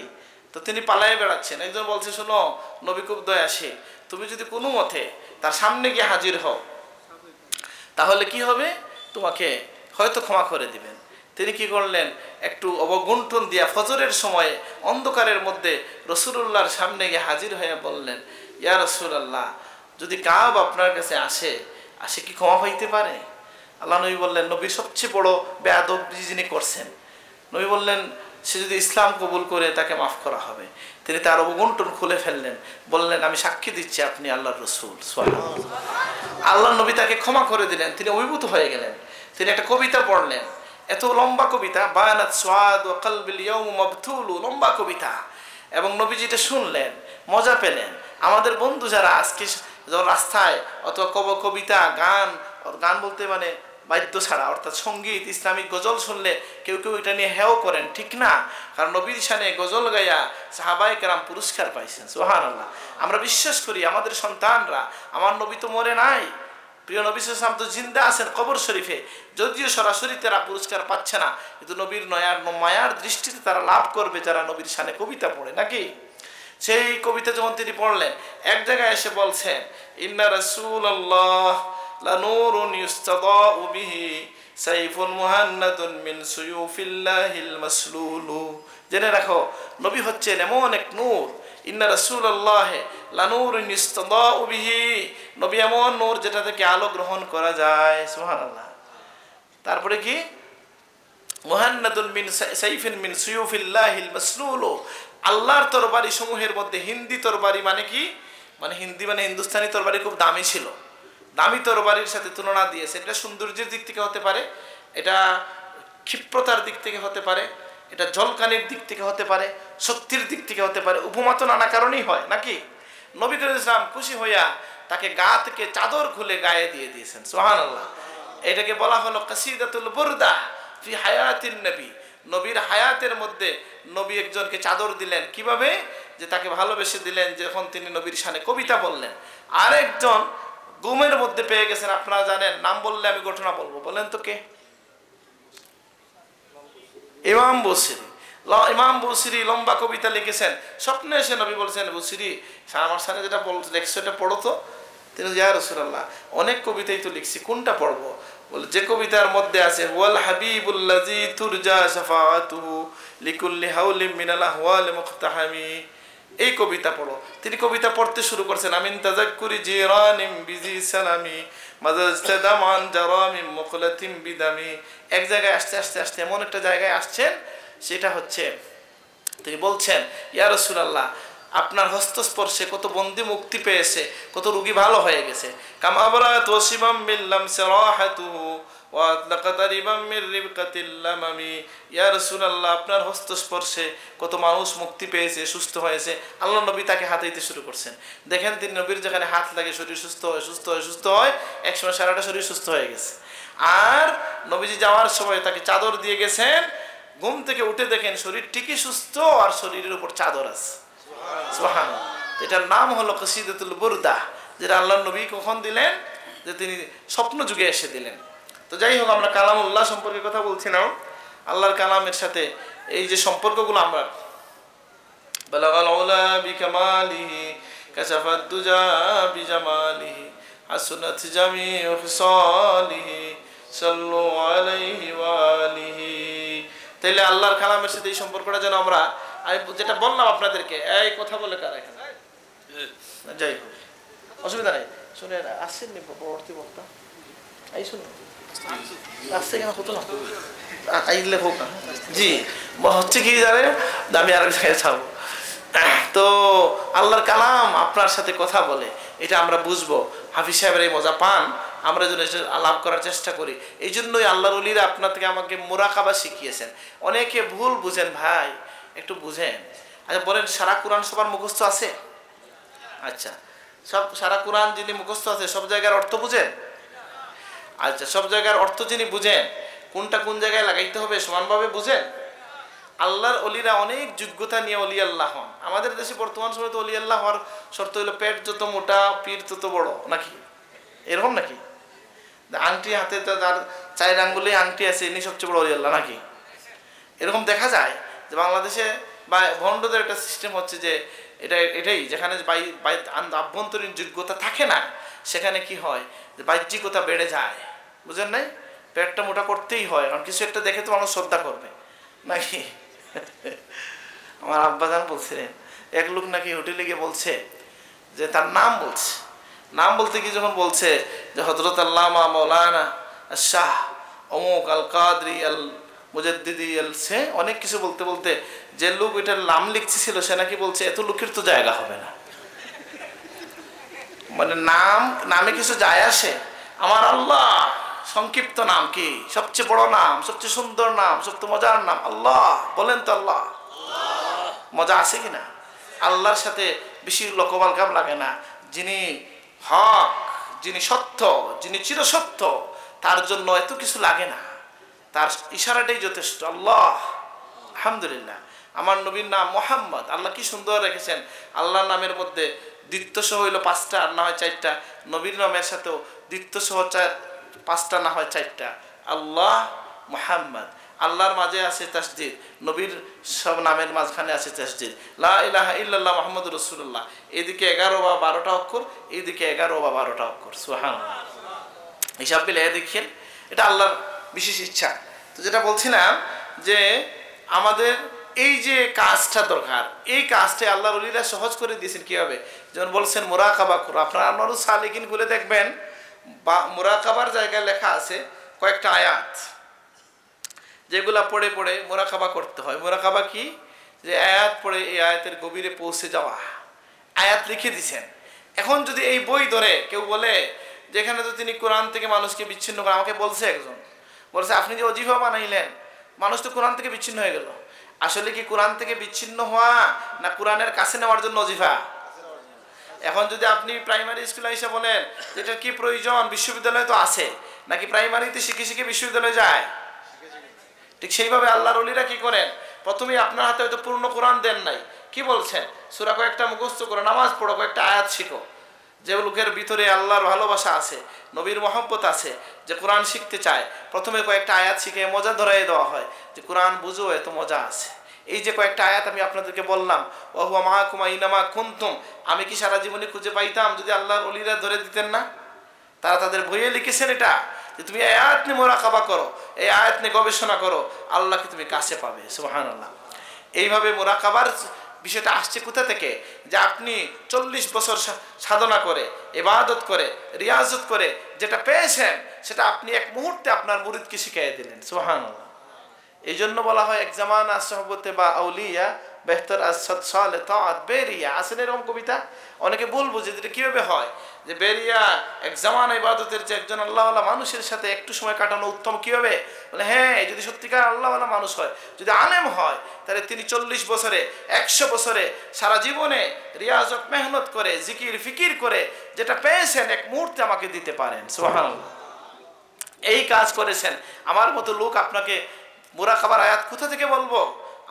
তো তিনি পালায়ে বেড়াচ্ছেন। একজন বলছে শোনো, নবী খুব দয়াশীল, তুমি যদি কোনো মতে তার সামনে গিয়ে হাজির হও তাহলে কি হবে, তোমাকে হয়তো ক্ষমা করে দিবেন। তিনি কি করলেন, একটু অবগুণ্ঠন দিয়া ফজরের সময়ে অন্ধকারের মধ্যে রাসূলুল্লাহর সামনে গিয়ে হাজির হয়ে বললেন, ইয়া রাসূলুল্লাহ, যদি কাব আপনার কাছে আসে কি ক্ষমা হইতে পারে? আল্লাহ নবী বললেন, নবীর সবচেয়ে বড় বেয়াদব যিনি করছেন, নবী বললেন সে যদি ইসলাম কবুল করে তাকে মাফ করা হবে। তিনি তার অবগুণ্ঠন খুলে ফেললেন, বললেন আমি সাক্ষী দিচ্ছি আপনি আল্লাহর রাসূল। সুবহানাল্লাহ। আল্লাহ নবী তাকে ক্ষমা করে দিলেন, তিনি অভিভূত হয়ে গেলেন। তিনি একটা কবিতা পড়লেন, এত লম্বা কবিতা, বায়ানাত সুআদ ওয়া কলবিল ইয়াউম মাবতুলু, লম্বা কবিতা। এবং নবীজি এটা শুনলেন, মজা পেলেন। আমাদের বন্ধু যারা আজকে রাস্তায় অথবা কবিতা গান বলতে মানে বাদ্য ছাড়া, অর্থাৎ সঙ্গীত, ইসলামিক গজল শুনলে কেউ কেউ এটা নিয়ে হেও করেন, ঠিক না? কারণ নবীর শানে গজল গাইয়া সাহাবায়ে কেরাম পুরস্কার পাইছেন। সুবহানাল্লাহ। আমরা বিশ্বাস করি আমাদের সন্তানরা, আমার নবী তো মরে নাই, প্রিয় নবী সাল্লাল্লাহু আলাইহি ওয়াসাল্লাম তো জিন্দা আছেন কবর শরীফে, যদিও সরাসরি তারা পুরস্কার পাচ্ছে না, কিন্তু নবীর মায়ার দৃষ্টিতে তারা লাভ করবে যারা নবীর শানে কবিতা পড়ে, নাকি? সেই কবিতা যখন তিনি পড়লেন, এক জায়গায় এসে বলছেন, ইন্না রাসূলুল্লাহ লানুরুন ইউস্তাদাউ বিহি সাইফুন মুহান্নাদুন মিন সুয়ুফিল্লাহিল মাসলুলু। জেনে রাখো, নবী হচ্ছেন এমন এক নূর, ইন্না রাসূলুল্লাহ লানুরুন ইউস্তাদাউ বিহি, নবী এমন নূর যেটা থেকে আলো গ্রহণ করা যায়। সুবহানাল্লাহ। তারপরে কি? মুহান্নাদুন মিন সাইফিন মিন সুয়ুফিল্লাহিল মাসলুলু, আল্লাহর তরবারি সমূহের মধ্যে হিন্দি তরবারি মানে কি? মানে হিন্দি মানে হিন্দুস্তানি তরবারি খুব দামি ছিল, দামি তরবারির সাথে তুলনা দিয়েছে। এটা সৌন্দর্যের দিক থেকে হতে পারে, এটা ক্ষিপ্রতার দিক থেকে হতে পারে, এটা ঝলকানির দিক থেকে হতে পারে, শক্তির দিক থেকে হতে পারে, উপমা তো নানা কারণেই হয়, নাকি? নবী করিম ইসলাম খুশি হইয়া তাকে গা থেকে চাদর খুলে গায়ে দিয়ে দিয়েছেন। সুবহানাল্লাহ। এটাকে বলা হলো কাসিদাতুল বুরদা ফি হায়াতিন নবী। নবীর হায়াতের মধ্যে নবী একজনকে চাদর দিলেন, কিভাবে? যে তাকে ভালোবেসে দিলেন যখন তিনি নবীর শানে কবিতা বললেন। আরেকজন ঘুমের মধ্যে পেয়ে গেছেন, আপনারা জানেন, নাম বললে আমি ঘটনা বলবো, বলেন তো কে? ইমাম বুসিরি। ইমাম বুসিরি লম্বা কবিতা লিখেছেন, স্বপ্নে এসে নবী বলছেন, বুসিরি আমার সামনে যেটা লেখছো এটা পড়ো তো। তিনি ইয়া রাসূলুল্লাহ অনেক কবিতাই তো লিখছি, কোনটা পড়বো? বলে যে কবিতার মধ্যে আছে ওয়াল হাবিবুল্লাযী তুরজা শাফাআতুহু লিকুল্লি হাউলিম মিনাল আহওয়াল মুকতাহামি, এই কবিতা পড়ো। তিনি কবিতা পড়তে শুরু করছেন, আমিন তাযাক্কুরি জিরানিম বিজি সালামি মাযাজতাদামান জারামিম মুকলাতিম বিদামি। এক জায়গায় আস্তে আস্তে আস্তে এমন একটা জায়গায় আসছেন, সেটা হচ্ছে তিনি বলছেন, ইয়া রাসূলুল্লাহ আপনার হস্তস্পর্শে কত বন্দী মুক্তি পেয়েছে, কত রোগী ভালো হয়ে গেছে। কামা বারাত ওয়াসিবাম বিল্লাম সিরাহাতুহু ওয়া আতলাকাত রিবাম মির রিবকাতিল লামামি। ইয়া রাসূলুল্লাহ আপনার হস্তস্পর্শে কত মানুষ মুক্তি পেয়েছে, সুস্থ হয়েছে। আল্লাহ নবী তাকে হাতাইতে শুরু করছেন। দেখেন তিনি নবীর যেখানে হাত লাগে শরীর সুস্থ হয়, সুস্থ হয়, সুস্থ হয়, একসময় সারাটা শরীর সুস্থ হয়ে গেছে। আর নবীজি যাওয়ার সময় তাকে চাদর দিয়ে গেছেন, ঘুম থেকে উঠে দেখেন শরীর ঠিকই সুস্থ আর শরীরের উপর চাদর আছে। সুবহানাল্লাহ। এটার নাম হলো কসিদাতুল বুরদা, যেটা আল্লাহ নবী কখন দিলেন? যে তিনি স্বপ্ন যুগে এসে দিলেন। তো যাই হোক, আমরা কালামুল্লাহ সম্পর্কে কথা বলছিলাম। আল্লাহর কালামের সাথে এই যে সম্পর্কগুলো, আমরা বালাগাল উলা বিকামালিহি কাশাফাত দুজা বিজামালিহি হাসনাত জামিউ ফিসালিহি সাল্লু আলাইহি ওয়া আলিহি। তাইলে আল্লাহর কালামের সাথে এই সম্পর্কটা যেন আমরা, আমি যেটা বললাম আপনাদেরকে, এই কথা বলে কারা এখানে, যাই হোক অসুবিধা নেই, শুনে আসছেন পরবর্তী বক্তা এই শুনুন আসছে কেন হতো না আইলে হোক না। জি হচ্ছে কি জানেন, আমি আরেক জায়গায় যাবো। তো আল্লাহর কালাম আপনার সাথে কথা বলে, এটা আমরা বুঝবো। হাফিজ সাহেবের এই মজা পান, আমরা যেন লাভ করার চেষ্টা করি। এই জন্যই আল্লাহর ওলিরা আপনার থেকে আমাকে মুরাকাবা শিখিয়েছেন। অনেকে ভুল বুঝেন ভাই, একটু বুঝেন। আচ্ছা বলেন, সারা কোরআন সবার মুখস্থ আছে? আচ্ছা, সব সারা কোরআন যিনি মুখস্থ আছে সব জায়গার অর্থ বুঝেন? আচ্ছা, সব জায়গার অর্থ যিনি বুঝেন, কোনটা কোন জায়গায় লাগাইতে হবে সমানভাবে বুঝেন? আল্লাহর অলিরা অনেক যোগ্যতা নিয়ে অলি আল্লাহ হন। আমাদের দেশে বর্তমান সময় তো অলি আল্লাহ হওয়ার শর্ত হলো পেট যত মোটা পীর তত বড়, নাকি এরকম? নাকি আংটি হাতে তার 4 আঙ্গুলে আংটি আছে, ইনি সবচেয়ে বড় অলি আল্লাহ, নাকি এরকম দেখা যায়? যে বাংলাদেশে বা ভণ্ডদের একটা সিস্টেম হচ্ছে যে এটাই যেখানে আভ্যন্তরীণ যোগ্যতা থাকে না, সেখানে কি হয় যে বাহ্যিকতা বেড়ে যায়। বুঝেন নাই? পেটটা মোটা করতেই হয়, কারণ কিছু একটা দেখে তো মানুষ শ্রদ্ধা করবে, নাকি? আমার আব্বাজান বলছিলেন, এক লোক নাকি হোটেলে গিয়ে বলছে যে তার নাম বলছে, নাম বলতে কি যখন বলছে যে হযরত আল্লামা মাওলানা শাহ অমুক আল কাদরি আল মুজাদ্দিদি আল, সে অনেক কিছু বলতে বলতে যে লোক ওইটার নাম লিখতেছিল সে নাকি বলছে এত লোকের তো জায়গা হবে না। মানে নামে কিছু যায় আসে? আমার আল্লাহ সংক্ষিপ্ত নাম কি? সবচেয়ে বড় নাম, সবচেয়ে সুন্দর নাম, সবচেয়ে মজার নাম আল্লাহ। বলেন তো আল্লাহ, মজা আছে কিনা? আল্লাহর সাথে বেশি লোকবালকাম লাগে না। যিনি হক, যিনি সত্য, যিনি চিরসত্য, তার জন্য এত কিছু লাগে না, তার ইশারাটাই যথেষ্ট। আল্লাহ, আলহামদুলিল্লাহ। আমার নবীর নাম মোহাম্মদ, আল্লাহ কি সুন্দর রেখেছেন। আল্লাহর নামের মধ্যে দ্বিত্বসহ হইল 5টা আর না হয় 4টা, নবীর নামের সাথেও দ্বিত্বসহ 5টা না হয় 4টা। আল্লাহ, মোহাম্মদ, আল্লাহর মাঝে আছে তাসদিদ, নবীর সব নামের মাঝখানে আছে তাসদিদ। লা ইলাহা ইল্লাল্লাহ মুহাম্মাদুর রাসূলুল্লাহ, এদিকে 11 বা 12টা অক্ষর, এইদিকে 11 বা 12টা অক্ষর। সুবহানাল্লাহ। হিসাব মিলিয়ে দেখেন, এটা আল্লাহর বিশেষ ইচ্ছা। তো যেটা বলছিলাম যে আমাদের এই যে কাজটা দরকার, এই কাজটা আল্লাহর ওলিরা সহজ করে দিয়েছেন। কীভাবে? যেমন বলছেন মুরাকাবা করো। আপনারা আনোয়ারুস সালিকিন খুলে দেখবেন, বা মুরাকাবার জায়গায় লেখা আছে কয়েকটা আয়াত, যেগুলা পড়ে পড়ে মুরাকাবা করতে হয়। মুরাকাবা কি? যে আয়াত পড়ে এই আয়াতের গভীরে পৌঁছে যাওয়া। আয়াত লিখে দিছেন। এখন যদি এই বই ধরে কেউ বলে যেখানে তো তিনি কোরআন থেকে মানুষকে বিচ্ছিন্ন করে, আমাকে বলছে একজন, বলছে আপনি যে অজিফা বানাইলেন, মানুষ তো কোরআন থেকে বিচ্ছিন্ন হয়ে গেল। আসলে কি কোরআন থেকে বিচ্ছিন্ন হওয়া না কোরআনের কাছে নেওয়ার জন্য অজিফা? এখন যদি আপনি প্রাইমারি স্কুলে এসে বলেন এটা কি প্রয়োজন, বিশ্ববিদ্যালয় তো আছে, নাকি প্রাইমারিতে শিখে শিখে বিশ্ববিদ্যালয়ে যায়? ঠিক সেইভাবে আল্লাহর ওলিরা কি করেন, প্রথমেই আপনার হাতে হয়তো পূর্ণ কোরআন দেন নাই, কি বলছেন, সূরা কয়েকটা মুখস্থ করো, নামাজ পড়ো, কয়েকটা আয়াত শিখো, যে লোকের ভিতরে আল্লাহর ভালোবাসা আছে, নবীর মহব্বত আছে, যে কোরআন শিখতে চায়, প্রথমে কয়েকটা আয়াত শিখে মজা ধরাই দেওয়া হয় যে কোরআন বুঝো, এত মজা আছে। এই যে কয়েকটা আয়াত আমি আপনাদেরকে বললাম, ওয়া হুয়া মাআকুম আইনামা কুনতুম, আমি কি সারা জীবনে খুঁজে পাইতাম যদি আল্লাহর ওলিরা ধরে দিতেন না? তারা তাদের বইয়ে লিখেছেন এটা, যে তুমি এই আয়াত নিয়ে মোরাকাবা করো, এই আয়াত নিয়ে গবেষণা করো, আল্লাহকে তুমি কাছে পাবে। সুবহানাল্লাহ। এইভাবে মোরাকাবার বিষয়টা আসছে কোথা থেকে? যে আপনি 40 বছর সাধনা করে, ইবাদত করে, রিয়াজত করে যেটা পেয়েছেন, সেটা আপনি এক মুহূর্তে আপনার মুরিদকে শিখিয়ে দিলেন। সুবহানাল্লাহ। এই জন্য বলা হয় এক জামানা সোহবতে বা আউলিয়া বেহতর আসদ সালে তাআত বেরিয়া। আসলে এরকম কবিতা অনেকে ভুল বুঝে, যেটা কীভাবে হয় যে বেরিয়া এক জামানা ইবাদতের যে একজন আল্লাহওয়ালা মানুষের সাথে একটু সময় কাটানো উত্তম কীভাবে? বলে হ্যাঁ, যদি সত্যিকার আল্লাহওয়ালা মানুষ হয়, যদি আলেম হয়, তাহলে তিনি 40 বছরে 100 বছরে সারা জীবনে রিয়াজত মেহনত করে, জিকির ফিকির করে যেটা পেয়েছেন এক মুহূর্তে আমাকে দিতে পারেন। সুবহানাল্লাহ। এই কাজ করেছেন। আমার মতো লোক আপনাকে মুরাকাবার আয়াত কোথা থেকে বলবো?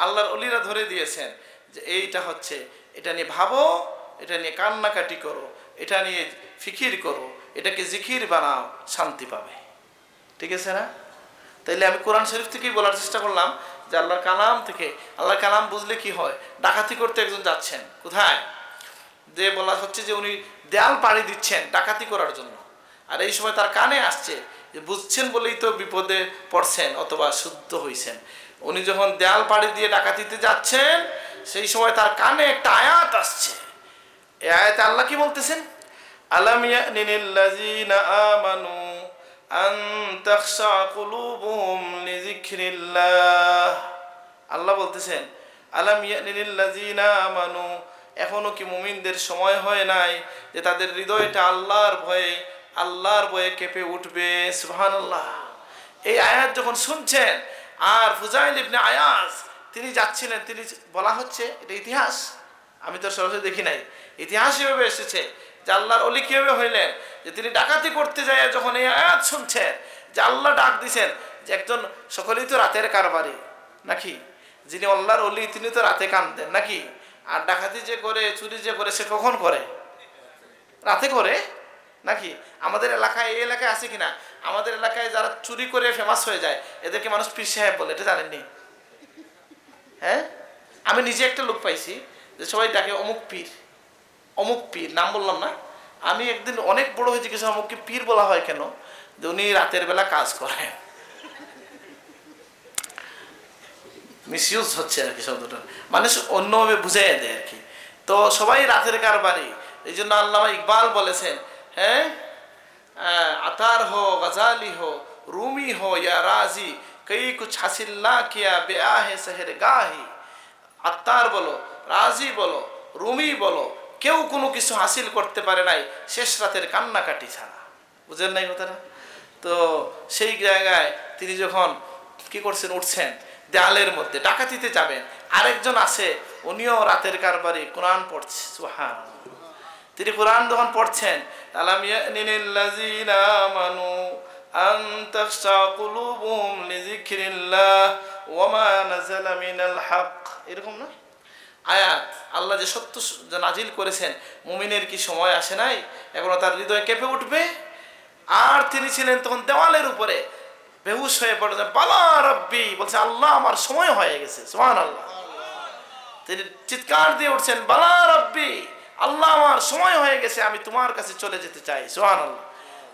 আল্লাহর ওলিরা ধরে দিয়েছেন যে এইটা হচ্ছে, এটা নিয়ে ভাবো, এটা নিয়ে কান্নাকাটি করো, এটা নিয়ে ফিকির করো, এটাকে জিকির বানাও, শান্তি পাবে। ঠিক আছে না? তাইলে আমি কোরআন শরীফ থেকেই বলার চেষ্টা করলাম যে আল্লাহর কালাম থেকে। আল্লাহর কালাম বুঝলে কি হয়? ডাকাতি করতে একজন যাচ্ছেন, কোথায়? যে বলা হচ্ছে যে উনি দেয়াল পাড়ি দিচ্ছেন ডাকাতি করার জন্য, আর এই সময় তার কানে আসছে যে বুঝছেন বলেই তো বিপদে পড়ছেন অথবা শুদ্ধ হইছেন। উনি যখন দেয়াল পাড়ি দিয়ে ডাকাতিতে যাচ্ছেন, সেই সময় তার কানে একটা আয়াত আসছে। এই আয়াতে আল্লাহ কি বলতেছেন? আলাম ইয়ানিল্লাযীনা আমানু আন তাখশা কুলুবুহুম লিযিকরিল্লাহ। আল্লাহ বলতেছেন আলাম ইয়ানিল্লাযীনা আমানু, এখনো কি মুমিনদের সময় হয় নাই যে তাদের হৃদয়টা আল্লাহর ভয়ে কেঁপে উঠবে? সুবহানাল্লাহ। এই আয়াত যখন শুনছেন, আর ফুজাইল ইবনে আয়াজ তিনি যাচ্ছিলেন, তিনি বলা হচ্ছে এটা ইতিহাস, আমি তো সরাসরি দেখি নাই, ইতিহাস এভাবে এসেছে যে আল্লাহর ওলি কিভাবে হইলেন, যে তিনি ডাকাতি করতে যায় যখন এই আয়াত শুনছেন, যে আল্লাহ ডাক দিছেন যে একজন, সকলেই তো রাতের কারবারি নাকি, যিনি আল্লাহর ওলি তিনি তো রাতে কাঁদেন নাকি, আর ডাকাতি যে করে, চুরি যে করে, সে কখন করে? রাতে করে নাকি? আমাদের এলাকায়, এই এলাকায় আছে কিনা, আমাদের এলাকায় যারা চুরি করে ফেমাস হয়ে যায় এদেরকে মানুষ পীর সাহেব বলে, এটা জানেননি? হ্যাঁ, আমি নিজে একটা লোক পাইছি যে সবাই ডাকে অমুক পীর, অমুক পীর, নাম বললাম না। আমি একদিন অনেক বড় হয়েছে কিছু, অমুককে পীর বলা হয় কেন? যে উনি রাতের বেলা কাজ করেন। মিসইউজ হচ্ছে আর কি শব্দটা, মানুষ অন্যভাবে বুঝাই দেয় আর কি। তো সবাই রাতের কারবারি। এই জন্য আল্লামা ইকবাল বলেছেন, হ্যাঁ, আতার হো, গজালি হো, রুমি হো ইয়া রাজি, কই কুছ হাসিল না কিয়া বেআহে শহর গাহি। আত্মার বলো, রাজি বলো, রুমি বলো, কেউ কোনো কিছু হাসিল করতে পারে নাই শেষ রাতের কান্নাকাটি ছাড়া। বুঝেন নাই কথাটা? তো সেই জায়গায় তিনি যখন কি করছেন, উঠছেন দেয়ালের মধ্যে ডাকাতিতে যাবেন, আরেকজন আছে উনিও রাতের কারবারি কোরআন পড়ছে। সুবহানাল্লাহ। তিনি কোরআন যখন পড়ছেন, আলাম ইয়ানিল্লাযীনা আমানু আন তাখশা কুলুবুহুম লিযিকরিল্লাহ ওয়া মা নাযালা মিনাল হক, এরকম না আয়াত। আল্লাহ যে সত্য নাজিল করেছেন, মুমিনের কি সময় আসে নাই এখনো তার হৃদয় কেঁপে উঠবে? আর তিনি ছিলেন তখন দেওয়ালের উপরে বেহুশ হয়ে পড়েছেন, বালা রব্বি, বলছে আল্লাহ আমার সময় হয়ে গেছে। সুবহানাল্লাহ। তিনি চিৎকার দিয়ে উঠছেন, বালা রব্বি, আল্লাহ আমার সময় হয়ে গেছে, আমি তোমার কাছে চলে যেতে চাই। সুবহানাল্লাহ।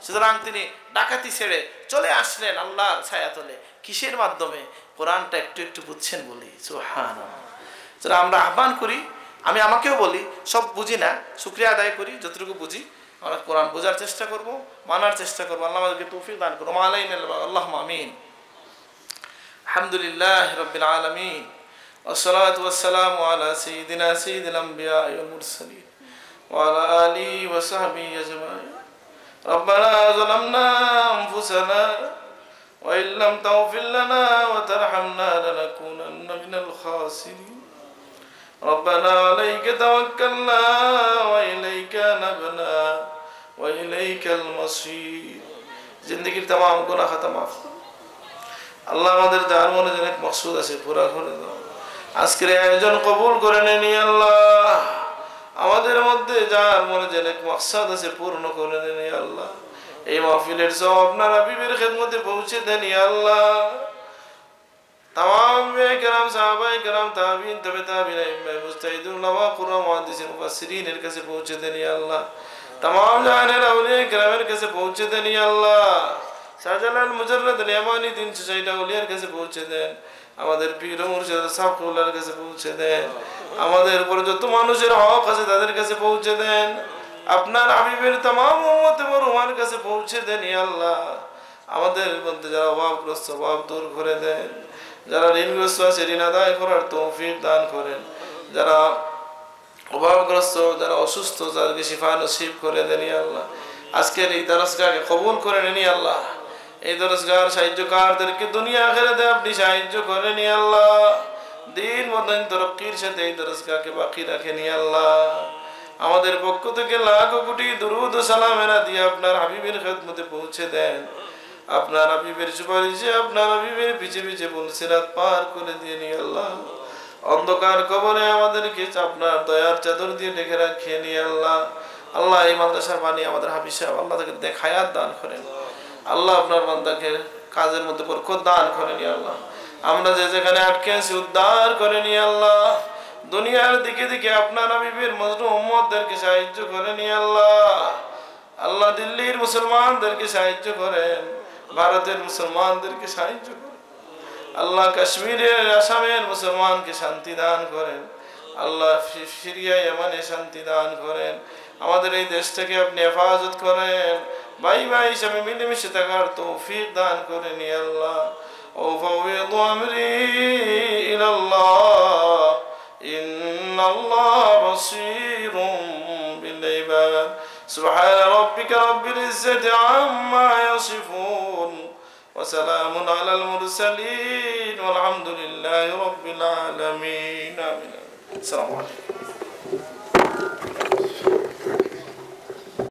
সুতরাং তিনি ডাকাতি ছেড়ে চলে আসলেন আল্লাহর ছায়াতলে। কিসের মাধ্যমে? কোরআনটা একটু একটু বুঝছেন বলি। সুবহানাল্লাহ। সুতরাং আমরা আহ্বান করি, আমি আমাকেও বলি, সব বুঝি না, শুকরিয়া আদায় করি, যতটুকু বুঝি আমরা কোরআন বোঝার চেষ্টা করব, মানার চেষ্টা করবো। আল্লাহ আমাদেরকে তৌফিক দান করুন। আল্লাহুম্মা আমিন। আলহামদুলিল্লাহি রাব্বিল আলামিন, ওয়াসসালাতু ওয়াসসালামু আলা সাইয়্যিদিল আমবিয়া ওয়াল মুরসালিন ওয়া আলা আলিহি ওয়া সাহবিহি আজমাইন। রব্বানা যালামনা আনফুসানা ওয়া ইল্লাম তাগফির লানা ওয়া তারহামনা লানাকুনান্না মিনাল খাসিরিন। ربنا عليك توكلنا وإليك نبنا وإليك المصير। जिंदगी तमाम गुनाह खत्म माफ আল্লাহ, আমাদের যার মনে অনেক মকসুদ আছে পুরা করে দাও। আজকের আয়োজন কবুল করে নেন আল্লাহ। আমাদের মধ্যে যার মনে যে নেক মাকসাদ আছে পূর্ণ করে দেন ইয়া আল্লাহ। এই মাহফিলের সব আপনার হাবিবের খেদমতে পৌঁছে দেন ইয়া আল্লাহ। तमाम کرام সাহাবায়ে کرام তাবিঈন তবে তাবিঈন ইমাম মুজতাহিদুন উলামা কুরআন মুহাদ্দিসিন মুফাসসিরিনের কাছে পৌঁছে দেন ইয়া আল্লাহ। तमाम জাহানের আউলিয়া کرامের কাছে পৌঁছে দেন ইয়া আল্লাহ। শাহজালাল মুজাররদ ইয়ামানি 360 আউলিয়ার কাছে পৌঁছে দেন। আমাদের পীর মুর্শিদ সাফুল্লাহর কাছে পৌঁছে দেন। আমাদের উপর যত মানুষের হক আছে তাদের কাছে পৌঁছে দেন। আপনার হাবিবের तमाम উম্মতে মুরুমার কাছে পৌঁছে দেন ইয়া আল্লাহ। আমাদের মধ্যে যারা অভাবগ্রস্ত অভাব দূর করে দেন, যারা ঋণগ্রস্ত আছে ঋণ আদায় করার তৌফিক দান করেন, যারা অভাবগ্রস্ত যারা অসুস্থ যাদেরকে শিফা নসিব করে দেন ইয়া আল্লাহ। আজকের এই দরসগাহকে কবুল করে নেন ইয়া আল্লাহ। এই দরসগাহর সাহায্যকারদেরকে দুনিয়া আখিরাতে আপনি সাহায্য করেন ইয়া আল্লাহ। দিন মতন তরক্কির সাথে এই দরসগাহকে বাকি রাখেন ইয়া আল্লাহ। আমাদের পক্ষ থেকে লাখ কোটি দুরুদ ও সালামেরা দিয়ে আপনার হাবিবের খেদমতে পৌঁছে দেন। আপনার হাবিবের সুপারিশে আপনার হাবিবের পিছে পিছে সিরাত পার করে দিয়ে নিয়ে আল্লাহ। অন্ধকার কবরে আমাদেরকে আপনার দয়ার চাদর দিয়ে ঢেকে রাখিয়ে নিয়ে আল্লাহ। আল্লাহ এই মাদ্রাসার বাণী আমাদের হাফিজ সাহেব আল্লাহ তাকে দেখায়াত দান করেন আল্লাহ। আপনার বান্দাকে কাজের মধ্যে বরকত দান করেন ইয়া আল্লাহ। আমরা যে যেখানে আটকে আছি উদ্ধার করেন ইয়া আল্লাহ। দুনিয়ার দিকে দিকে আপনার হাবিবের মজলুম উম্মতদেরকে সাহায্য করেন ইয়া আল্লাহ। আল্লাহ দিল্লির মুসলমানদেরকে সাহায্য করেন, ভারতের মুসলমানদেরকে সাহায্য করেন আল্লাহ। কাশ্মীরের আসামের মুসলমানকে শান্তি দান করেন আল্লাহ। সিরিয়া ইয়ামানে শান্তি দান করেন। আমাদের এই দেশটাকে আপনি হেফাজত করেন। ভাই ভাই হিসাবে মিলেমিশে থাকার তৌফিক দান করেন ইয়া আল্লাহ। وأفوض أمري إلى الله إن الله بصير بالعباد سبحان ربك رب العزة عما يصفون وسلام على المرسلين والحمد لله رب العالمين آمين. السلام عليكم.